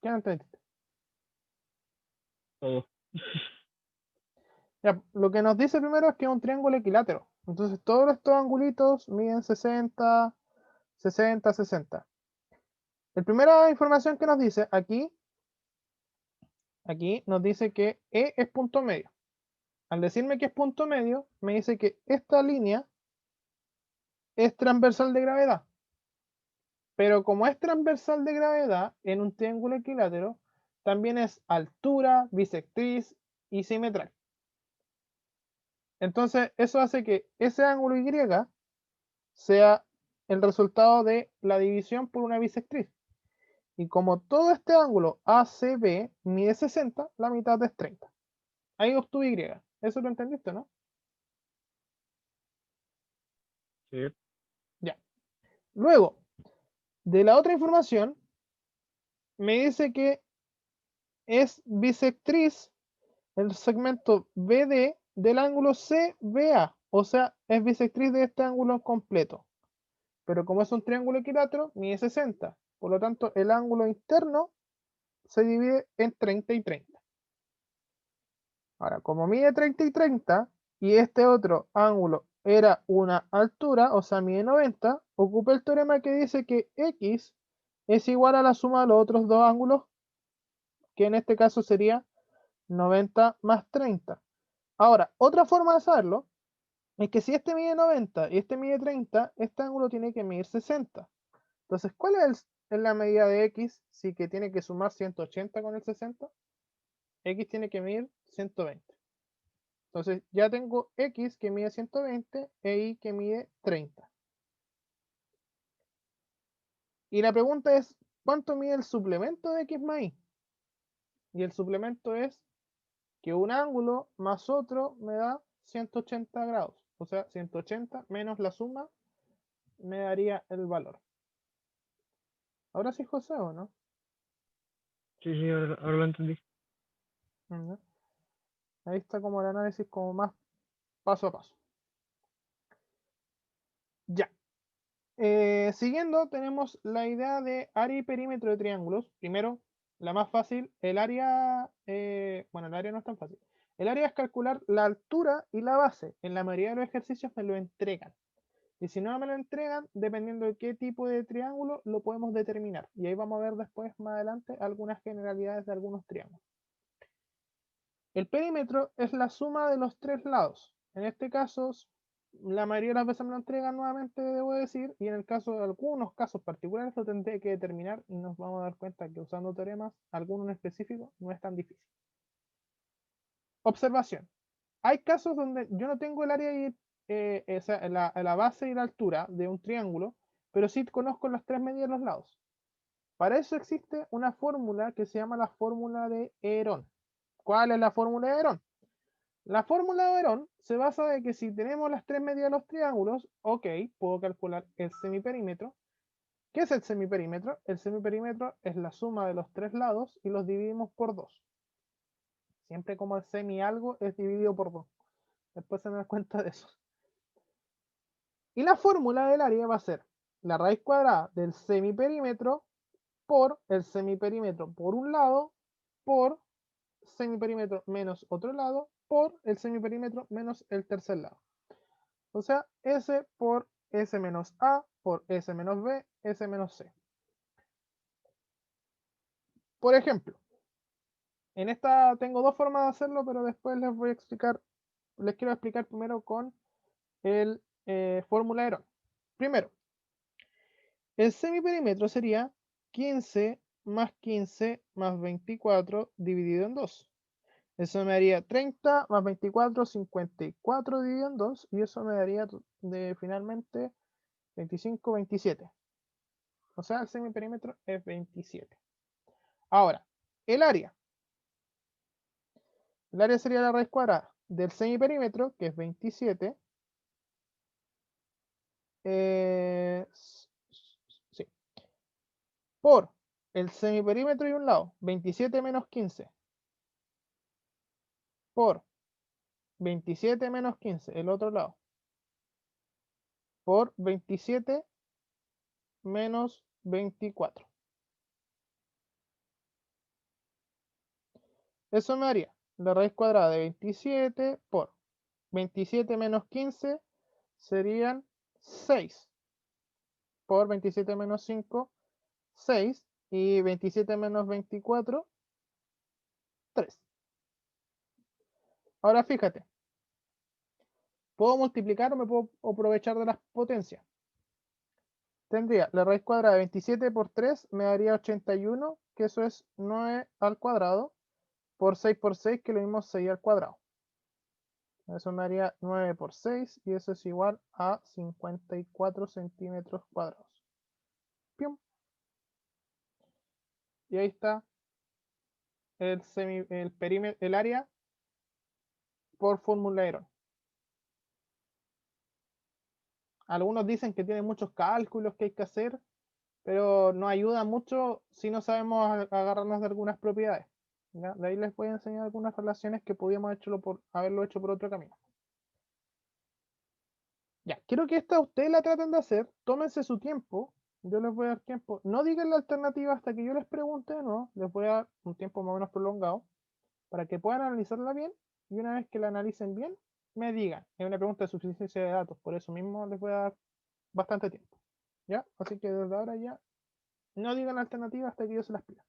¿Qué no entendiste? todo. Ya, lo que nos dice primero es que es un triángulo equilátero. Entonces todos estos angulitos miden 60, 60, 60. La primera información que nos dice aquí nos dice que E es punto medio. Al decirme que es punto medio, me dice que esta línea es transversal de gravedad. Pero como es transversal de gravedad en un triángulo equilátero, también es altura, bisectriz y simetral. Entonces, eso hace que ese ángulo Y sea el resultado de la división por una bisectriz. Y como todo este ángulo ACB mide 60, la mitad es 30. Ahí obtuve Y. Eso lo entendiste, ¿no? Sí. Ya. Luego, de la otra información, me dice que es bisectriz el segmento BD del ángulo CBA. O sea, es bisectriz de este ángulo completo. Pero como es un triángulo equilátero, mide 60. Por lo tanto, el ángulo interno se divide en 30 y 30. Ahora, como mide 30 y 30, y este otro ángulo era una altura, o sea, mide 90, ocupa el teorema que dice que X es igual a la suma de los otros dos ángulos, que en este caso sería 90 más 30. Ahora, otra forma de saberlo es que si este mide 90 y este mide 30, este ángulo tiene que medir 60. Entonces, ¿cuál es la medida de X si que tiene que sumar 180 con el 60? X tiene que medir 120. Entonces, ya tengo X que mide 120 e Y que mide 30. Y la pregunta es, ¿cuánto mide el suplemento de X más Y? Y el suplemento es que un ángulo más otro me da 180 grados. O sea, 180 menos la suma me daría el valor. Ahora sí, José, ¿o no? Sí, sí, ahora lo entendí. Ujú. Ahí está como el análisis como más paso a paso. Ya. Siguiendo, tenemos la idea de área y perímetro de triángulos. Primero, la más fácil, el área, bueno, el área no es tan fácil. El área es calcular la altura y la base. En la mayoría de los ejercicios me lo entregan. Y si no me lo entregan, dependiendo de qué tipo de triángulo, lo podemos determinar. Y ahí vamos a ver después, más adelante, algunas generalidades de algunos triángulos. El perímetro es la suma de los tres lados. En este caso, la mayoría de las veces me lo entregan nuevamente, debo decir, y en el caso de algunos casos particulares lo tendré que determinar y nos vamos a dar cuenta que usando teoremas, alguno en específico, no es tan difícil. Observación. Hay casos donde yo no tengo el área y la base y la altura de un triángulo, pero sí conozco las tres medidas de los lados. Para eso existe una fórmula que se llama la fórmula de Herón. ¿Cuál es la fórmula de Herón? La fórmula de Herón se basa en que si tenemos las tres medidas de los triángulos, ok, puedo calcular el semiperímetro. ¿Qué es el semiperímetro? El semiperímetro es la suma de los tres lados y los dividimos por 2. Siempre como el semi algo es dividido por 2. Después se me da cuenta de eso. Y la fórmula del área va a ser la raíz cuadrada del semiperímetro por el semiperímetro por un lado por semiperímetro menos otro lado por el semiperímetro menos el tercer lado. O sea, S por S menos A por S menos B, S menos C. Por ejemplo, en esta tengo dos formas de hacerlo, pero después les voy a explicar, les quiero explicar primero con el fórmula de Herón. Primero, el semiperímetro sería 15 más 15 más 24 dividido en 2. Eso me daría 30 más 24, 54 dividido en 2. Y eso me daría finalmente 25, 27. O sea, el semiperímetro es 27. Ahora, el área. El área sería la raíz cuadrada del semiperímetro, que es 27. Sí. Por el semiperímetro y un lado, 27 menos 15. Por 27 menos 15, el otro lado. Por 27 menos 24. Eso me daría la raíz cuadrada de 27 por 27 menos 15 serían 6. Por 27 menos 5, 6. Y 27 menos 24, 3. Ahora fíjate, puedo multiplicar o me puedo aprovechar de las potencias. Tendría la raíz cuadrada de 27 por 3 me daría 81, que eso es 9 al cuadrado, por 6 por 6, que lo mismo 6 al cuadrado. Eso me daría 9 por 6 y eso es igual a 54 centímetros cuadrados. ¡Pium! Y ahí está el perímetro, el área por fórmula de Herón. Algunos dicen que tiene muchos cálculos que hay que hacer, pero no ayuda mucho si no sabemos agarrarnos de algunas propiedades. ¿Ya? De ahí les voy a enseñar algunas relaciones que podíamos haberlo hecho por otro camino. Ya, quiero que esta ustedes la traten de hacer, tómense su tiempo, yo les voy a dar tiempo, no digan la alternativa hasta que yo les pregunte, no, les voy a dar un tiempo más o menos prolongado para que puedan analizarla bien y una vez que la analicen bien, me digan. Es una pregunta de suficiencia de datos, por eso mismo les voy a dar bastante tiempo. ¿Ya? Así que desde ahora ya no digan la alternativa hasta que yo se las pida.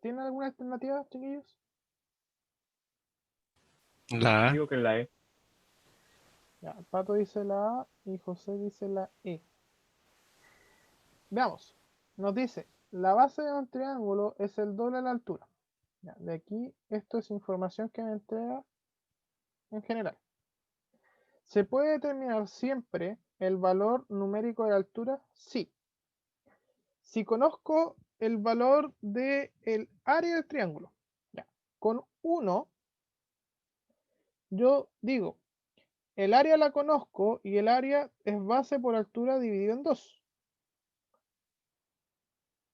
¿Tienen alguna alternativa, chiquillos? La A. Digo que la E. Ya, Pato dice la A y José dice la E. Veamos. Nos dice, la base de un triángulo es el doble de la altura. Ya, de aquí, esto es información que me entrega en general. ¿Se puede determinar siempre el valor numérico de la altura? Sí. Si conozco el valor del área del triángulo, ya, con 1, yo digo, el área la conozco y el área es base por altura dividido en 2.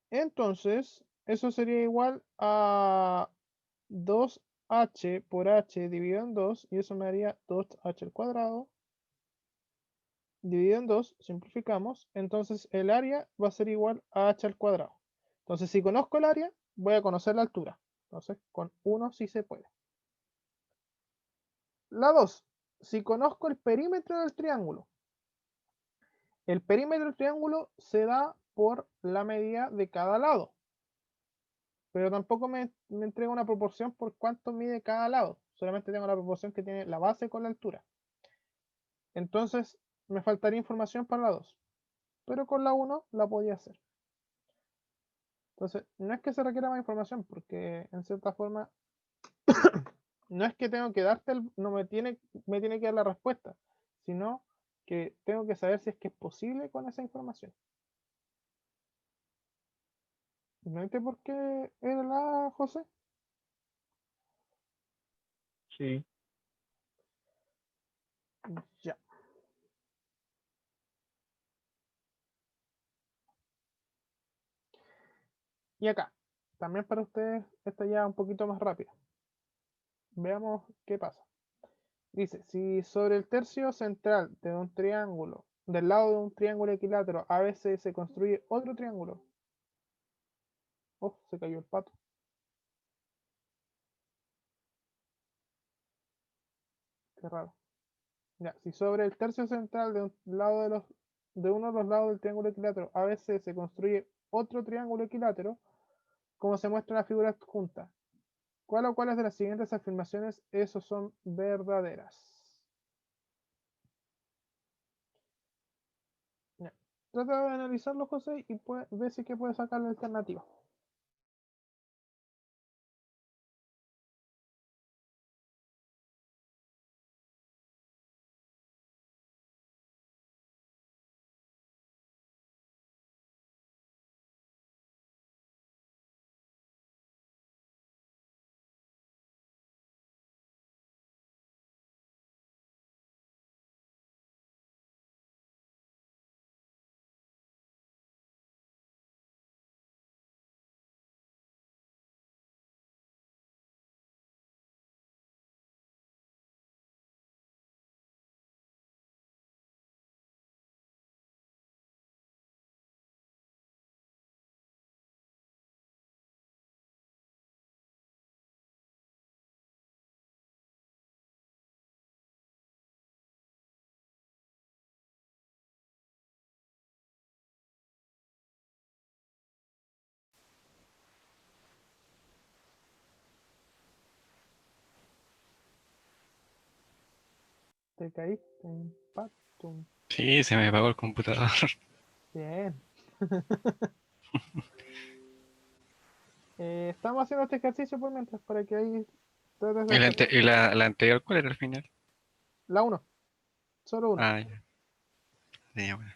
Entonces, eso sería igual a 2h por h dividido en 2 y eso me daría 2h al cuadrado dividido en 2, simplificamos, entonces el área va a ser igual a h al cuadrado. Entonces, si conozco el área, voy a conocer la altura. Entonces, con 1 sí se puede. La 2, si conozco el perímetro del triángulo. El perímetro del triángulo se da por la medida de cada lado. Pero tampoco me entrega una proporción por cuánto mide cada lado. Solamente tengo la proporción que tiene la base con la altura. Entonces, me faltaría información para la 2. Pero con la 1 la podía hacer. Entonces, no es que se requiera más información, porque en cierta forma, no es que tengo que darte, no me tiene que dar la respuesta, sino que tengo que saber si es que es posible con esa información. ¿No viste por qué era la José? Sí. Ya. Y acá, también para ustedes, esta ya un poquito más rápida. Veamos qué pasa. Dice, si sobre el tercio central de un triángulo, del lado de un triángulo equilátero, a veces se construye otro triángulo. Oh, se cayó el pato. Qué raro. Ya, si sobre el tercio central de uno de los lados del triángulo equilátero, a veces se construye otro triángulo equilátero, como se muestra en la figura adjunta. ¿Cuál o cuáles de las siguientes afirmaciones esos son verdaderas? Ya. Trata de analizarlo, José, y ve si que puedes sacar la alternativa. Te caíste en pato. Sí, se me apagó el computador. Bien. Estamos haciendo este ejercicio por mientras, para que ahí trates de ¿Y hacerlo. la anterior cuál era al final? La 1, solo 1. Ah, ya. Sí, ya, bueno.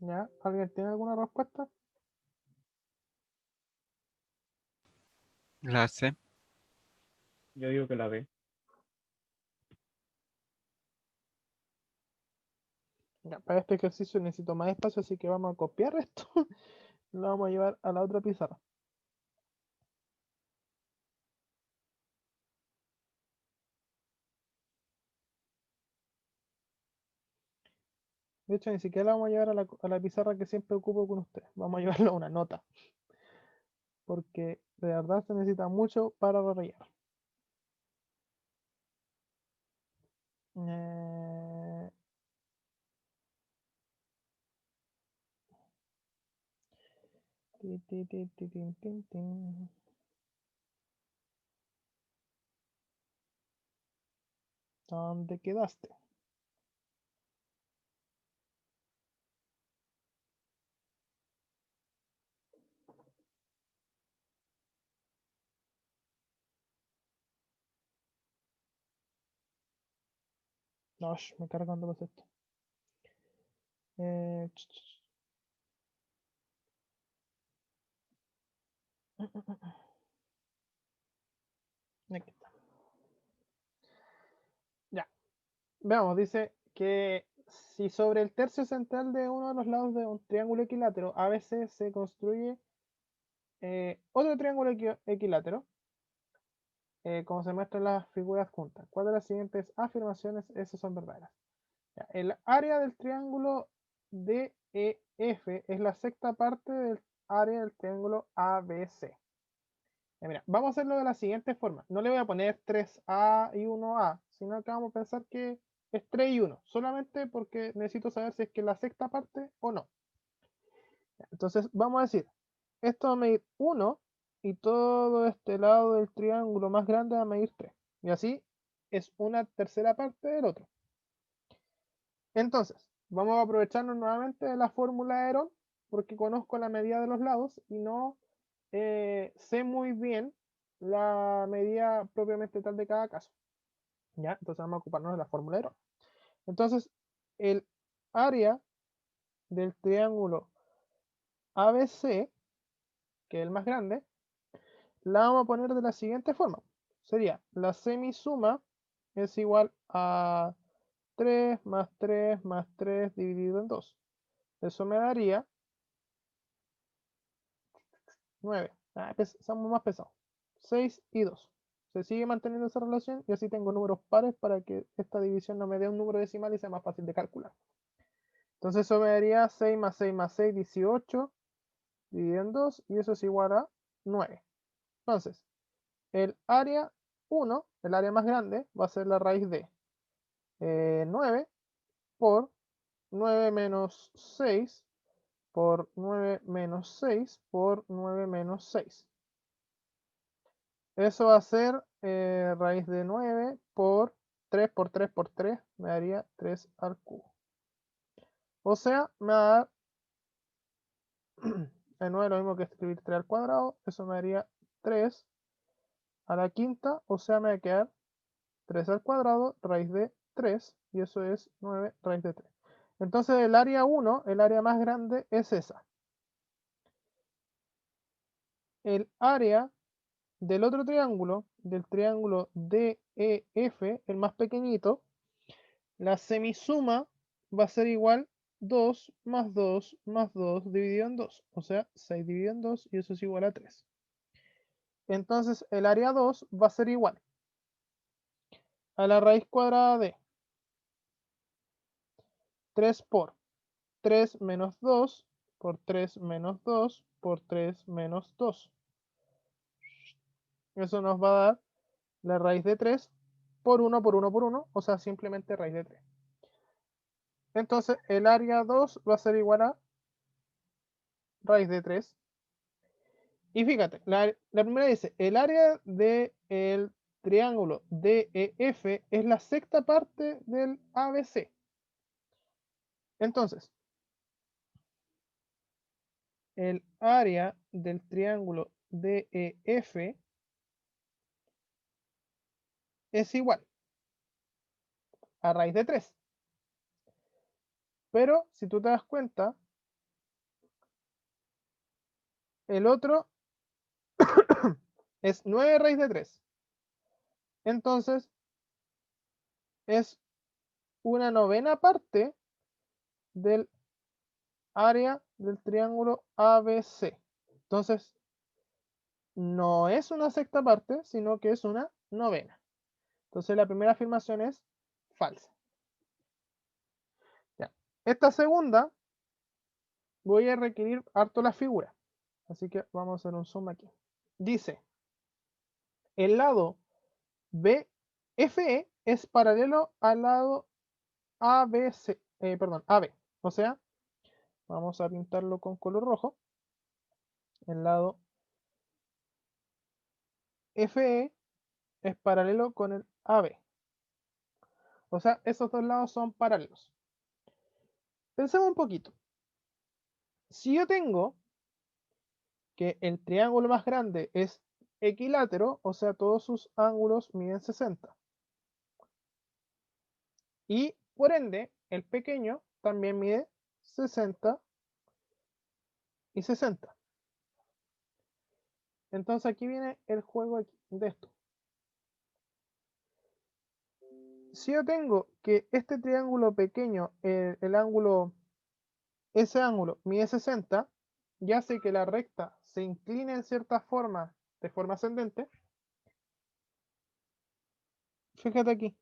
¿Ya? ¿Alguien tiene alguna respuesta? La C. Yo digo que la B. Ya, para este ejercicio necesito más espacio, así que vamos a copiar esto. Lo vamos a llevar a la otra pizarra. De hecho, ni siquiera la vamos a llevar a la pizarra que siempre ocupo con ustedes. Vamos a llevarlo a una nota. Porque de verdad se necesita mucho para rellenar. Eh, ti, ti, ti, ti, tin, tin, tin. ¿Dónde quedaste? No, me carga cuando pasa esto. Ch, ch, ch. Aquí está. Ya. Veamos, dice que si sobre el tercio central de uno de los lados de un triángulo equilátero ABC se construye otro triángulo equilátero, como se muestra en las figuras juntas. ¿Cuál de las siguientes afirmaciones esas son verdaderas? Ya, el área del triángulo DEF es la sexta parte del área del triángulo ABC. Ya, mira, vamos a hacerlo de la siguiente forma. No le voy a poner 3A y 1A, sino que vamos a pensar que es 3 y 1, solamente porque necesito saber si es que la sexta parte o no. Entonces vamos a decir, esto va a medir 1 y todo este lado del triángulo más grande va a medir 3. Y así es una tercera parte del otro. Entonces, vamos a aprovecharnos nuevamente de la fórmula de Herón, porque conozco la medida de los lados y no sé muy bien la medida propiamente tal de cada caso. ¿Ya? Entonces vamos a ocuparnos de la fórmula de Herón. Entonces, el área del triángulo ABC, que es el más grande, la vamos a poner de la siguiente forma. Sería la semisuma es igual a 3 más 3 más 3 dividido en 2. Eso me daría 9. Somos más pesados. 6 y 2. Se sigue manteniendo esa relación y así tengo números pares para que esta división no me dé un número decimal y sea más fácil de calcular. Entonces eso me daría 6 más 6 más 6, 18, dividido en 2 y eso es igual a 9. Entonces, el área 1, el área más grande, va a ser la raíz de 9 por 9 menos 6 por 9 menos 6 por 9 menos 6. Eso va a ser raíz de 9 por 3 por 3 por 3, me daría 3 al cubo. O sea, me va a dar el 9 lo mismo que escribir 3 al cuadrado, eso me daría 3 a la quinta, o sea, me va a quedar 3 al cuadrado, raíz de 3, y eso es 9 raíz de 3. Entonces el área 1, el área más grande, es esa. El área del otro triángulo, del triángulo DEF, el más pequeñito, la semisuma va a ser igual 2 más 2 más 2 dividido en 2, o sea, 6 dividido en 2 y eso es igual a 3. Entonces el área 2 va a ser igual a la raíz cuadrada de 3 por 3 menos 2 por 3 menos 2 por 3 menos 2. Eso nos va a dar la raíz de 3 por 1 por 1 por 1, o sea, simplemente raíz de 3. Entonces el área 2 va a ser igual a raíz de 3. Y fíjate, la primera dice, el área del triángulo DEF es la sexta parte del ABC. Entonces, el área del triángulo DEF es igual a raíz de 3. Pero si tú te das cuenta, el otro es 9 raíz de 3. Entonces, es una novena parte del área del triángulo ABC. Entonces, no es una sexta parte, sino que es una novena. Entonces, la primera afirmación es falsa. Ya. Esta segunda, voy a requerir harto la figura. Así que vamos a hacer un zoom aquí. Dice, el lado BFE es paralelo al lado ABC, perdón, AB. O sea, vamos a pintarlo con color rojo. El lado FE es paralelo con el AB. O sea, esos dos lados son paralelos. Pensemos un poquito. Si yo tengo que el triángulo más grande es equilátero, o sea, todos sus ángulos miden 60. Y por ende, el pequeño también mide 60 y 60. Entonces aquí viene el juego de esto. Si yo tengo que este triángulo pequeño, el ángulo, ese ángulo mide 60, y hace que la recta se incline en cierta forma, de forma ascendente, fíjate aquí.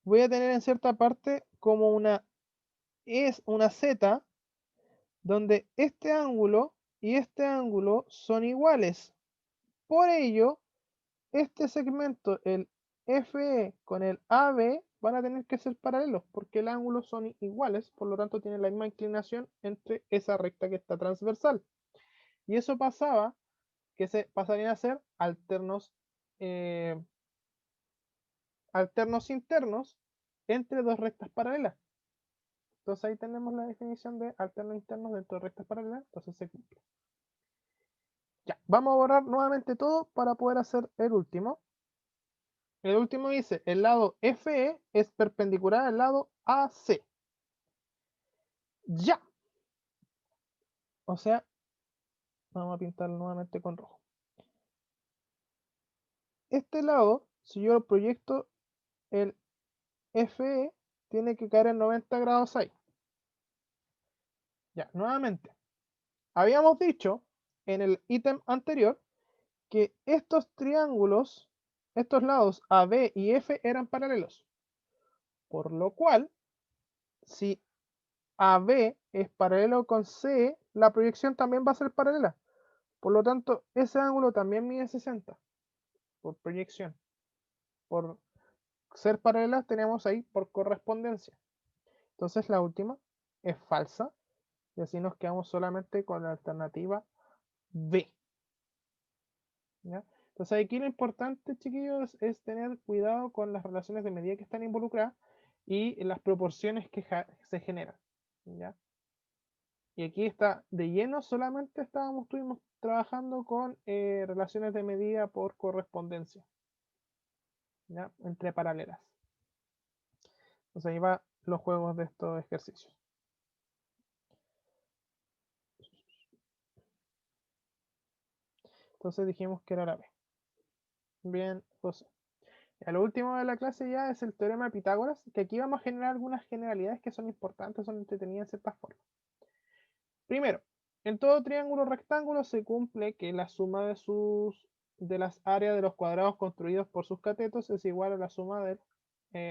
Voy a tener en cierta parte como una Z, donde este ángulo y este ángulo son iguales. Por ello, este segmento, el FE con el AB, van a tener que ser paralelos, porque el ángulo son iguales, por lo tanto tienen la misma inclinación entre esa recta que está transversal. Y eso pasaba, que se pasarían a ser alternos, alternos internos entre dos rectas paralelas. Entonces ahí tenemos la definición de alternos internos dentro de rectas paralelas, entonces se cumple. Ya, vamos a borrar nuevamente todo para poder hacer el último. El último dice, el lado FE es perpendicular al lado AC. Ya. O sea, vamos a pintarlo nuevamente con rojo. Este lado, si yo lo proyecto, el FE tiene que caer en 90 grados ahí. Ya, nuevamente. Habíamos dicho en el ítem anterior que estos triángulos, estos lados AB y F eran paralelos. Por lo cual, si AB es paralelo con CE, la proyección también va a ser paralela. Por lo tanto, ese ángulo también mide 60 por proyección. Por ser paralelas tenemos ahí por correspondencia. Entonces la última es falsa y así nos quedamos solamente con la alternativa B. ¿Ya? Entonces aquí lo importante, chiquillos, es tener cuidado con las relaciones de medida que están involucradas y las proporciones que se generan. ¿Ya? Y aquí está de lleno, solamente estuvimos trabajando con relaciones de medida por correspondencia, ¿ya? Entre paralelas. Entonces ahí va los juegos de estos ejercicios. Entonces dijimos que era la B. Bien, José. A lo último de la clase ya es el teorema de Pitágoras, que aquí vamos a generar algunas generalidades que son importantes, son entretenidas en cierta forma. Primero, en todo triángulo rectángulo se cumple que la suma de las áreas de los cuadrados construidos por sus catetos es igual a la suma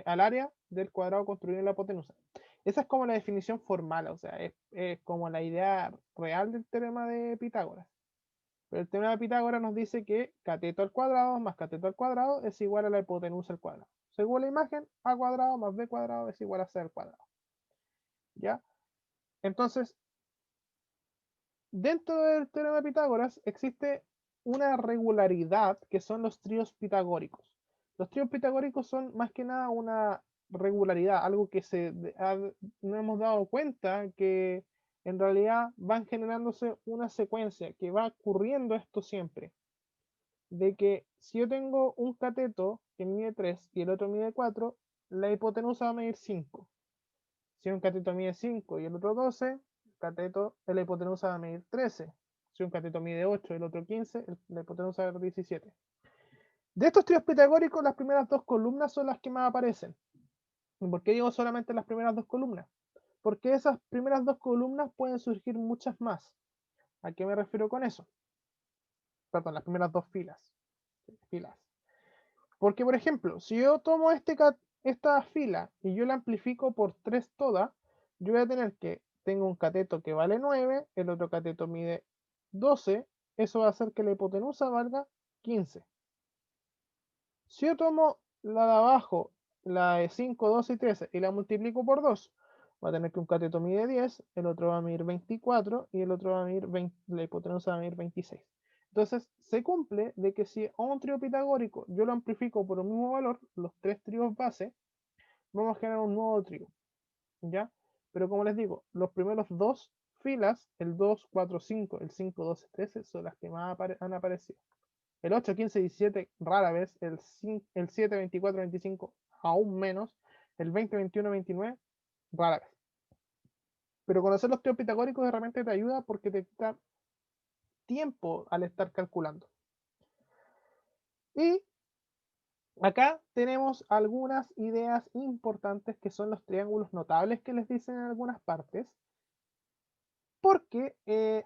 al área del cuadrado construido en la hipotenusa. Esa es como la definición formal, o sea, es como la idea real del teorema de Pitágoras. Pero el teorema de Pitágoras nos dice que cateto al cuadrado más cateto al cuadrado es igual a la hipotenusa al cuadrado. Según la imagen, a cuadrado más b cuadrado es igual a c al cuadrado. ¿Ya? Entonces, dentro del teorema de Pitágoras existe una regularidad que son los tríos pitagóricos. Los tríos pitagóricos son más que nada una regularidad, algo que no hemos dado cuenta que en realidad van generándose una secuencia, que va ocurriendo esto siempre. De que si yo tengo un cateto que mide 3 y el otro mide 4, la hipotenusa va a medir 5. Si un cateto mide 5 y el otro 12, la hipotenusa va a medir 13. Si un cateto mide 8 y el otro 15, la hipotenusa va a medir 17. De estos tríos pitagóricos, las primeras dos columnas son las que más aparecen. ¿Y por qué digo solamente las primeras dos columnas? Porque esas primeras dos columnas pueden surgir muchas más. ¿A qué me refiero con eso? Perdón, las primeras dos filas. Porque, por ejemplo, si yo tomo esta fila y yo la amplifico por 3 todas, yo voy a tener que tengo un cateto que vale 9, el otro cateto mide 12, eso va a hacer que la hipotenusa valga 15. Si yo tomo la de abajo, la de 5, 12 y 13, y la multiplico por 2, va a tener que un cateto mide 10, el otro va a medir 24 y el otro va a medir 20, la hipotenusa va a medir 26. Entonces, se cumple de que si a un trío pitagórico yo lo amplifico por un mismo valor, los tres tríos base, vamos a generar un nuevo trío, ¿ya? Pero como les digo, los primeros dos filas, el 2, 4, 5, el 5, 12, 13, son las que más han aparecido. El 8, 15, 17, rara vez. El 7, 24, 25, aún menos. El 20, 21, 29, rara vez. Pero conocer los tríos pitagóricos de repente te ayuda porque te quita tiempo al estar calculando. Y acá tenemos algunas ideas importantes que son los triángulos notables que les dicen en algunas partes, porque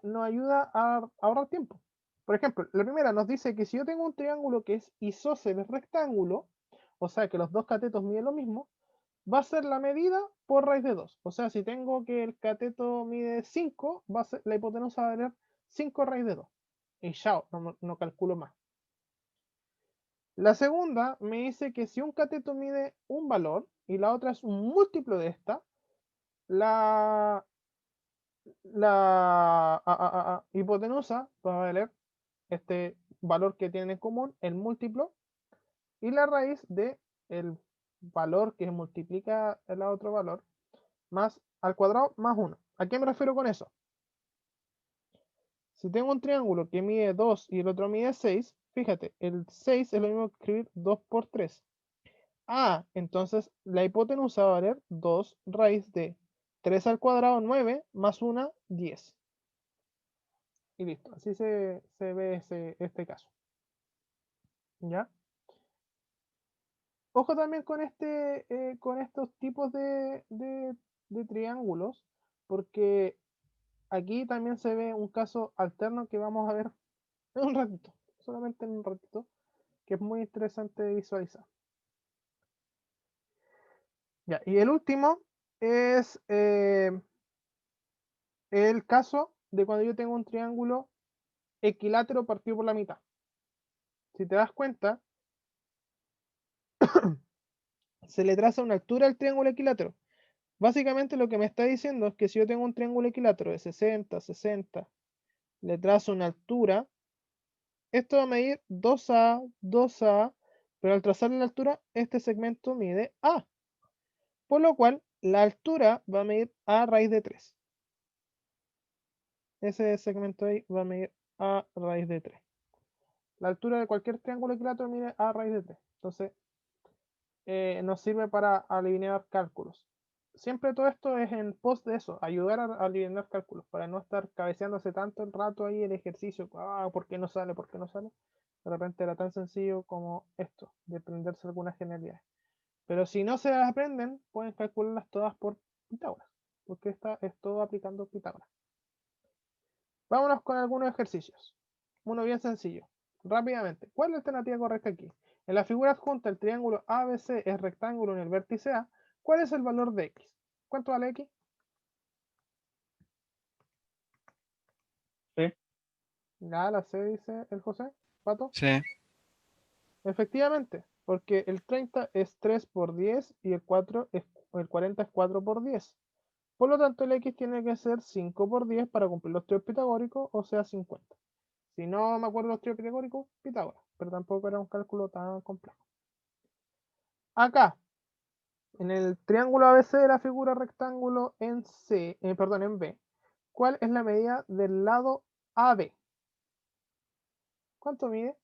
nos ayuda a ahorrar tiempo. Por ejemplo, la primera nos dice que si yo tengo un triángulo que es isósceles rectángulo, o sea que los dos catetos miden lo mismo, va a ser la medida por raíz de 2. O sea, si tengo que el cateto mide 5, va a ser, la hipotenusa va a valer 5 raíz de 2. Y chao, no calculo más. La segunda me dice que si un cateto mide un valor y la otra es un múltiplo de esta, la hipotenusa va a valer este valor que tienen en común, el múltiplo, y la raíz de el valor que multiplica el otro valor, más al cuadrado más 1. ¿A qué me refiero con eso? Si tengo un triángulo que mide 2 y el otro mide 6, fíjate, el 6 es lo mismo que escribir 2 por 3. Entonces la hipotenusa va a valer 2 raíz de 3 al cuadrado, 9, más 1, 10. Y listo, así se ve este caso. ¿Ya? Ojo también con estos tipos de triángulos, porque aquí también se ve un caso alterno que vamos a ver en un ratito, solamente en un ratito, que es muy interesante de visualizar. Ya, y el último es el caso de cuando yo tengo un triángulo equilátero partido por la mitad. Si te das cuenta, se le traza una altura al triángulo equilátero. Básicamente lo que me está diciendo es que si yo tengo un triángulo equilátero de 60, 60, le trazo una altura, esto va a medir 2A, 2A, pero al trazarle la altura, este segmento mide A. Por lo cual, la altura va a medir A raíz de 3. Ese segmento ahí va a medir A raíz de 3. La altura de cualquier triángulo equilátero mide A raíz de 3. Entonces, nos sirve para alinear cálculos. Siempre todo esto es en pos de eso, ayudar a alinear cálculos, para no estar cabeceándose tanto el rato ahí el ejercicio. ¿Por qué no sale? ¿Por qué no sale? De repente era tan sencillo como esto, de aprenderse algunas generalidades. Pero si no se las aprenden, pueden calcularlas todas por Pitágoras, porque esta es todo aplicando Pitágoras. Vámonos con algunos ejercicios. Uno bien sencillo. Rápidamente, ¿cuál es la alternativa correcta aquí? En la figura adjunta, el triángulo ABC es rectángulo en el vértice A. ¿Cuál es el valor de X? ¿Cuánto vale X? Sí. La C dice el José. ¿Pato? Sí, Efectivamente, porque el 30 es 3 por 10 y el 40 es 4 por 10. Por lo tanto, el X tiene que ser 5 por 10 para cumplir los tríos pitagóricos, o sea, 50. Si no me acuerdo los tríos pitagóricos, Pitágoras, pero tampoco era un cálculo tan complejo. Acá, en el triángulo ABC de la figura rectángulo en en B, ¿cuál es la medida del lado AB? ¿Cuánto mide?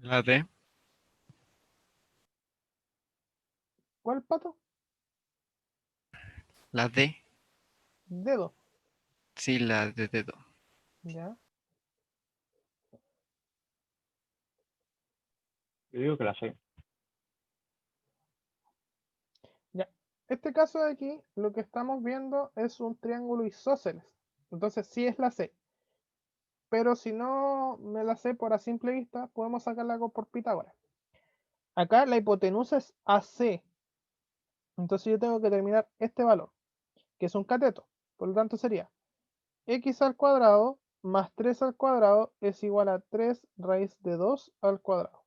La D. ¿Cuál pato? La D. Dedo. Sí, la de dedo. Ya. Yo digo que la C. Ya. Este caso de aquí, lo que estamos viendo es un triángulo isósceles. Entonces sí es la C. Pero si no me la sé por a simple vista, podemos sacarla por Pitágoras. Acá la hipotenusa es AC. Entonces yo tengo que determinar este valor, que es un cateto. Por lo tanto sería x al cuadrado más 3 al cuadrado es igual a 3 raíz de 2 al cuadrado.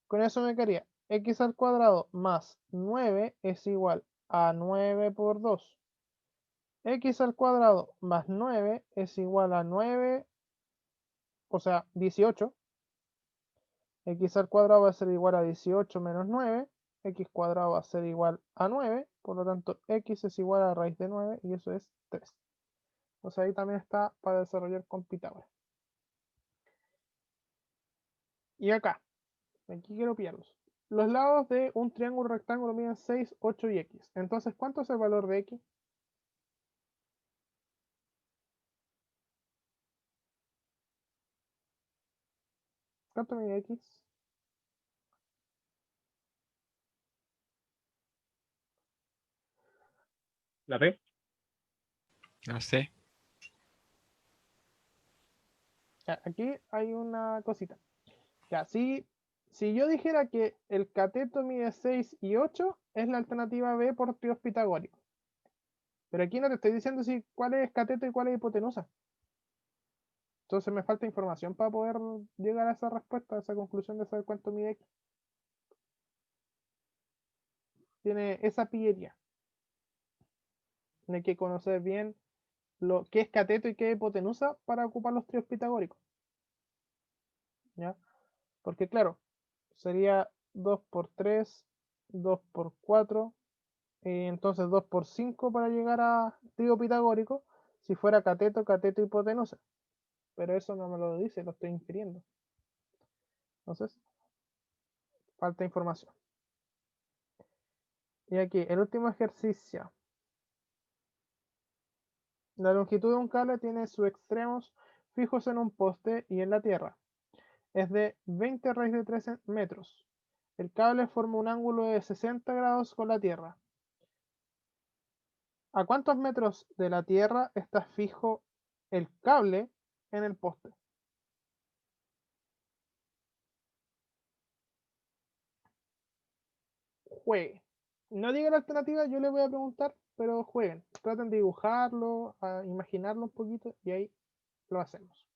Con eso me quedaría x al cuadrado más 9 es igual a 9 por 2. X al cuadrado más 9 es igual a 9, o sea, 18. X al cuadrado va a ser igual a 18 menos 9. X cuadrado va a ser igual a 9. Por lo tanto, x es igual a raíz de 9 y eso es 3. O sea, ahí también está para desarrollar con Pitágoras. Y acá, aquí quiero pillarlos. Los lados de un triángulo rectángulo miden 6, 8 y x. Entonces, ¿cuánto es el valor de x? ¿Cuánto mide x? ¿La B? La C. Ya, aquí hay una cosita. Ya, si yo dijera que el cateto mide 6 y 8, es la alternativa B por trios pitagóricos. Pero aquí no te estoy diciendo si cuál es cateto y cuál es hipotenusa. Entonces me falta información para poder llegar a esa respuesta, a esa conclusión de saber cuánto mide X. Tiene esa pillería. Hay que conocer bien lo que es cateto y qué es hipotenusa para ocupar los tríos pitagóricos. ¿Ya? Porque claro, sería 2 por 3, 2 por 4, entonces 2 por 5 para llegar a trío pitagórico, si fuera cateto, cateto, hipotenusa. Pero eso no me lo dice, lo estoy infiriendo. Entonces, falta información. Y aquí, el último ejercicio. La longitud de un cable tiene sus extremos fijos en un poste y en la tierra. Es de 20 raíz de 13 metros. El cable forma un ángulo de 60 grados con la tierra. ¿A cuántos metros de la tierra está fijo el cable en el poste? Juegue. No diga la alternativa, yo le voy a preguntar, pero jueguen. Traten de dibujarlo, a imaginarlo un poquito y ahí lo hacemos.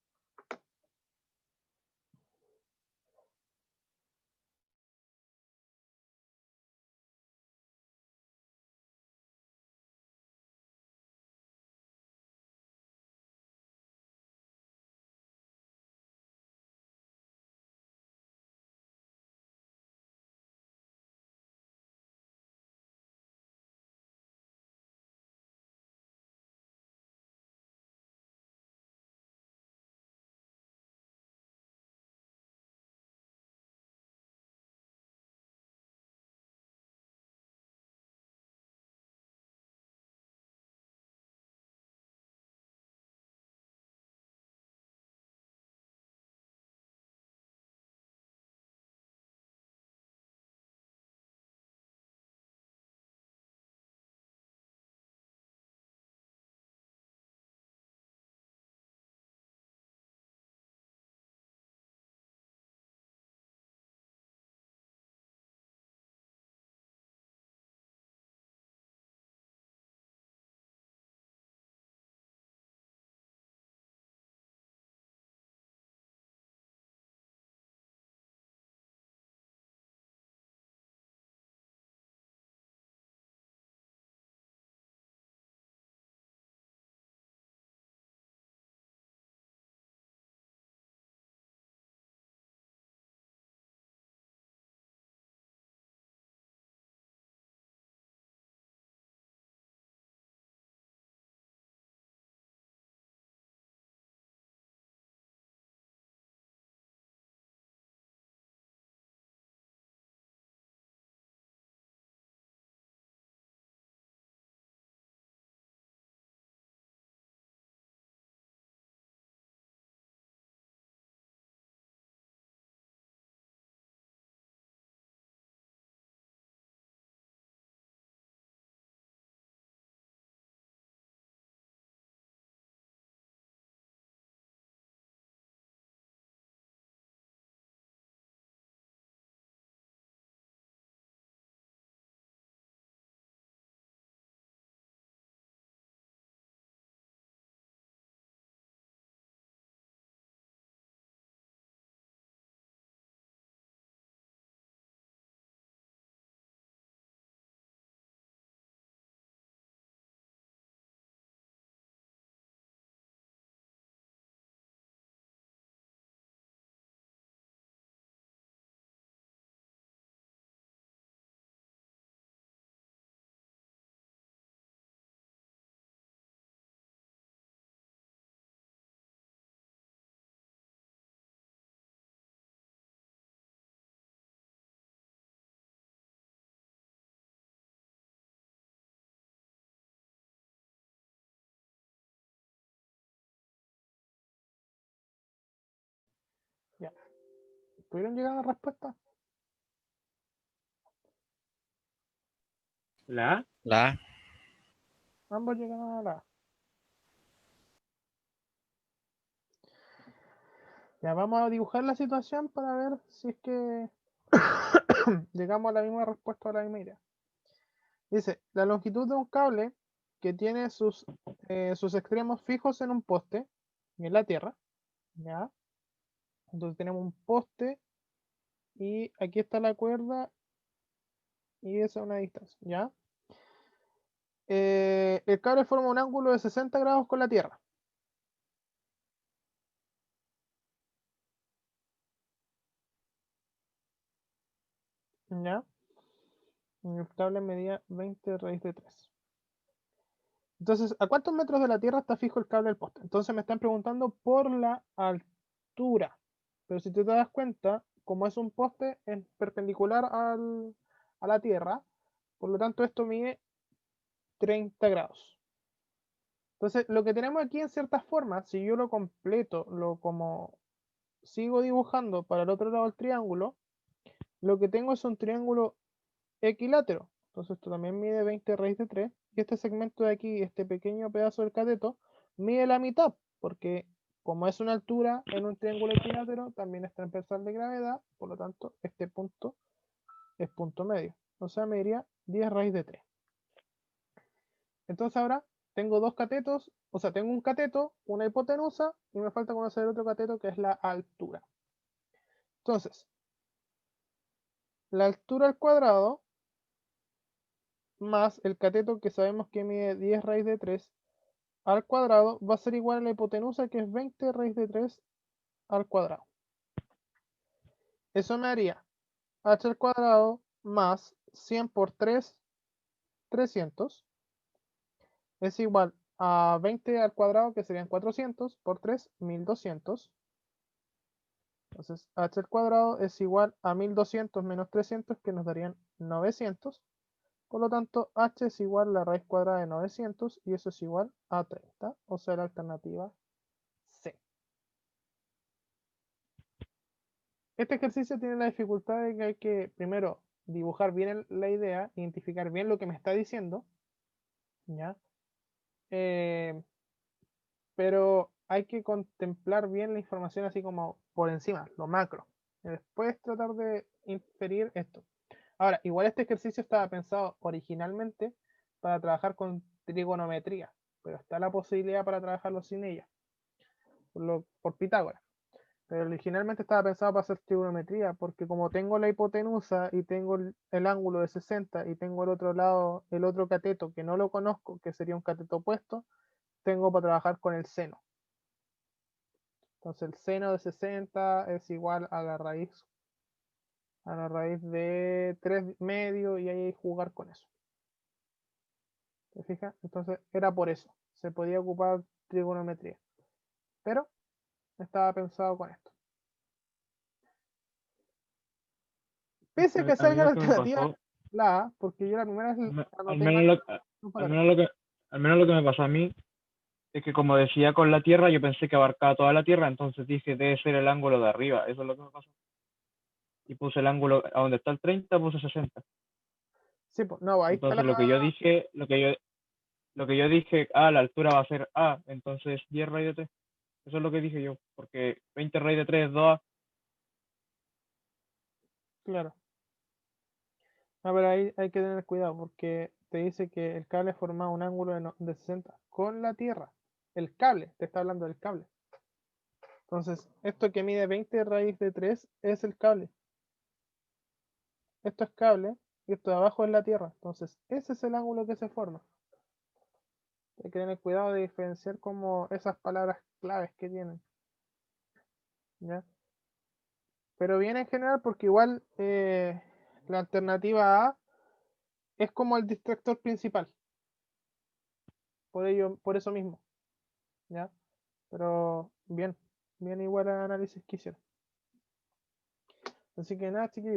¿Pudieron llegar a la respuesta? ¿La A? La A. Ambos llegaron a la A. Ya vamos a dibujar la situación para ver si es que llegamos a la misma respuesta o a la misma idea. Dice, la longitud de un cable que tiene sus extremos fijos en un poste, en la tierra, ¿ya? Entonces tenemos un poste y aquí está la cuerda y esa es una distancia, ¿ya? El cable forma un ángulo de 60 grados con la tierra. ¿Ya? El cable medía 20 raíz de 3. Entonces, ¿a cuántos metros de la tierra está fijo el cable del poste? Entonces me están preguntando por la altura. Pero si tú te das cuenta, como es un poste, es perpendicular a la tierra. Por lo tanto, esto mide 30 grados. Entonces, lo que tenemos aquí en ciertas formas, si yo lo completo, como sigo dibujando para el otro lado del triángulo, lo que tengo es un triángulo equilátero. Entonces esto también mide 20 raíz de 3. Y este segmento de aquí, este pequeño pedazo del cateto, mide la mitad, porque como es una altura en un triángulo equilátero, también es transversal de gravedad, por lo tanto, este punto es punto medio. O sea, me diría 10 raíz de 3. Entonces ahora tengo dos catetos, o sea, tengo un cateto, una hipotenusa, y me falta conocer el otro cateto que es la altura. Entonces, la altura al cuadrado más el cateto que sabemos que mide 10 raíz de 3 al cuadrado va a ser igual a la hipotenusa que es 20 raíz de 3 al cuadrado. Eso me haría h al cuadrado más 100 por 3, 300, es igual a 20 al cuadrado que serían 400 por 3, 1200. Entonces h al cuadrado es igual a 1200 menos 300 que nos darían 900. Por lo tanto, h es igual a la raíz cuadrada de 900 y eso es igual a 30, o sea, la alternativa C. Este ejercicio tiene la dificultad de que hay que primero dibujar bien la idea, identificar bien lo que me está diciendo, ¿ya? Pero hay que contemplar bien la información así como por encima, lo macro. Y después tratar de inferir esto. Ahora, igual este ejercicio estaba pensado originalmente para trabajar con trigonometría, pero está la posibilidad para trabajarlo sin ella, por Pitágoras. Pero originalmente estaba pensado para hacer trigonometría, porque como tengo la hipotenusa y tengo el ángulo de 60 y tengo el otro lado, el otro cateto que no lo conozco, que sería un cateto opuesto, tengo para trabajar con el seno. Entonces el seno de 60 es igual a la raíz de 3 medio y ahí jugar con eso. ¿Te fijas? Entonces era por eso. Se podía ocupar trigonometría. Pero estaba pensado con esto. Pese a que A mí salga la lo que me alternativa, pasó, la A, porque yo la primera vez al anoté menos mal. al menos al menos lo que me pasó a mí es que como decía con la Tierra, yo pensé que abarcaba toda la Tierra, entonces dije debe ser el ángulo de arriba, eso es lo que me pasó. Y puse el ángulo, a donde está el 30, puse 60. Sí, pues, no, ahí está la. Entonces lo que yo dije, la altura va a ser A, entonces 10 raíz de 3. Eso es lo que dije yo, porque 20 raíz de 3 es 2A. Claro. No, pero ahí hay que tener cuidado porque te dice que el cable forma un ángulo de 60 con la Tierra. El cable, te está hablando del cable. Entonces, esto que mide 20 raíz de 3 es el cable. Esto es cable y esto de abajo es la Tierra. Entonces, ese es el ángulo que se forma. Hay que tener cuidado de diferenciar como esas palabras claves que tienen. ¿Ya? Pero bien en general porque igual la alternativa A es como el distractor principal. Por eso mismo. ¿Ya? Pero bien igual el análisis que hicieron. Así que nada, chiquillos.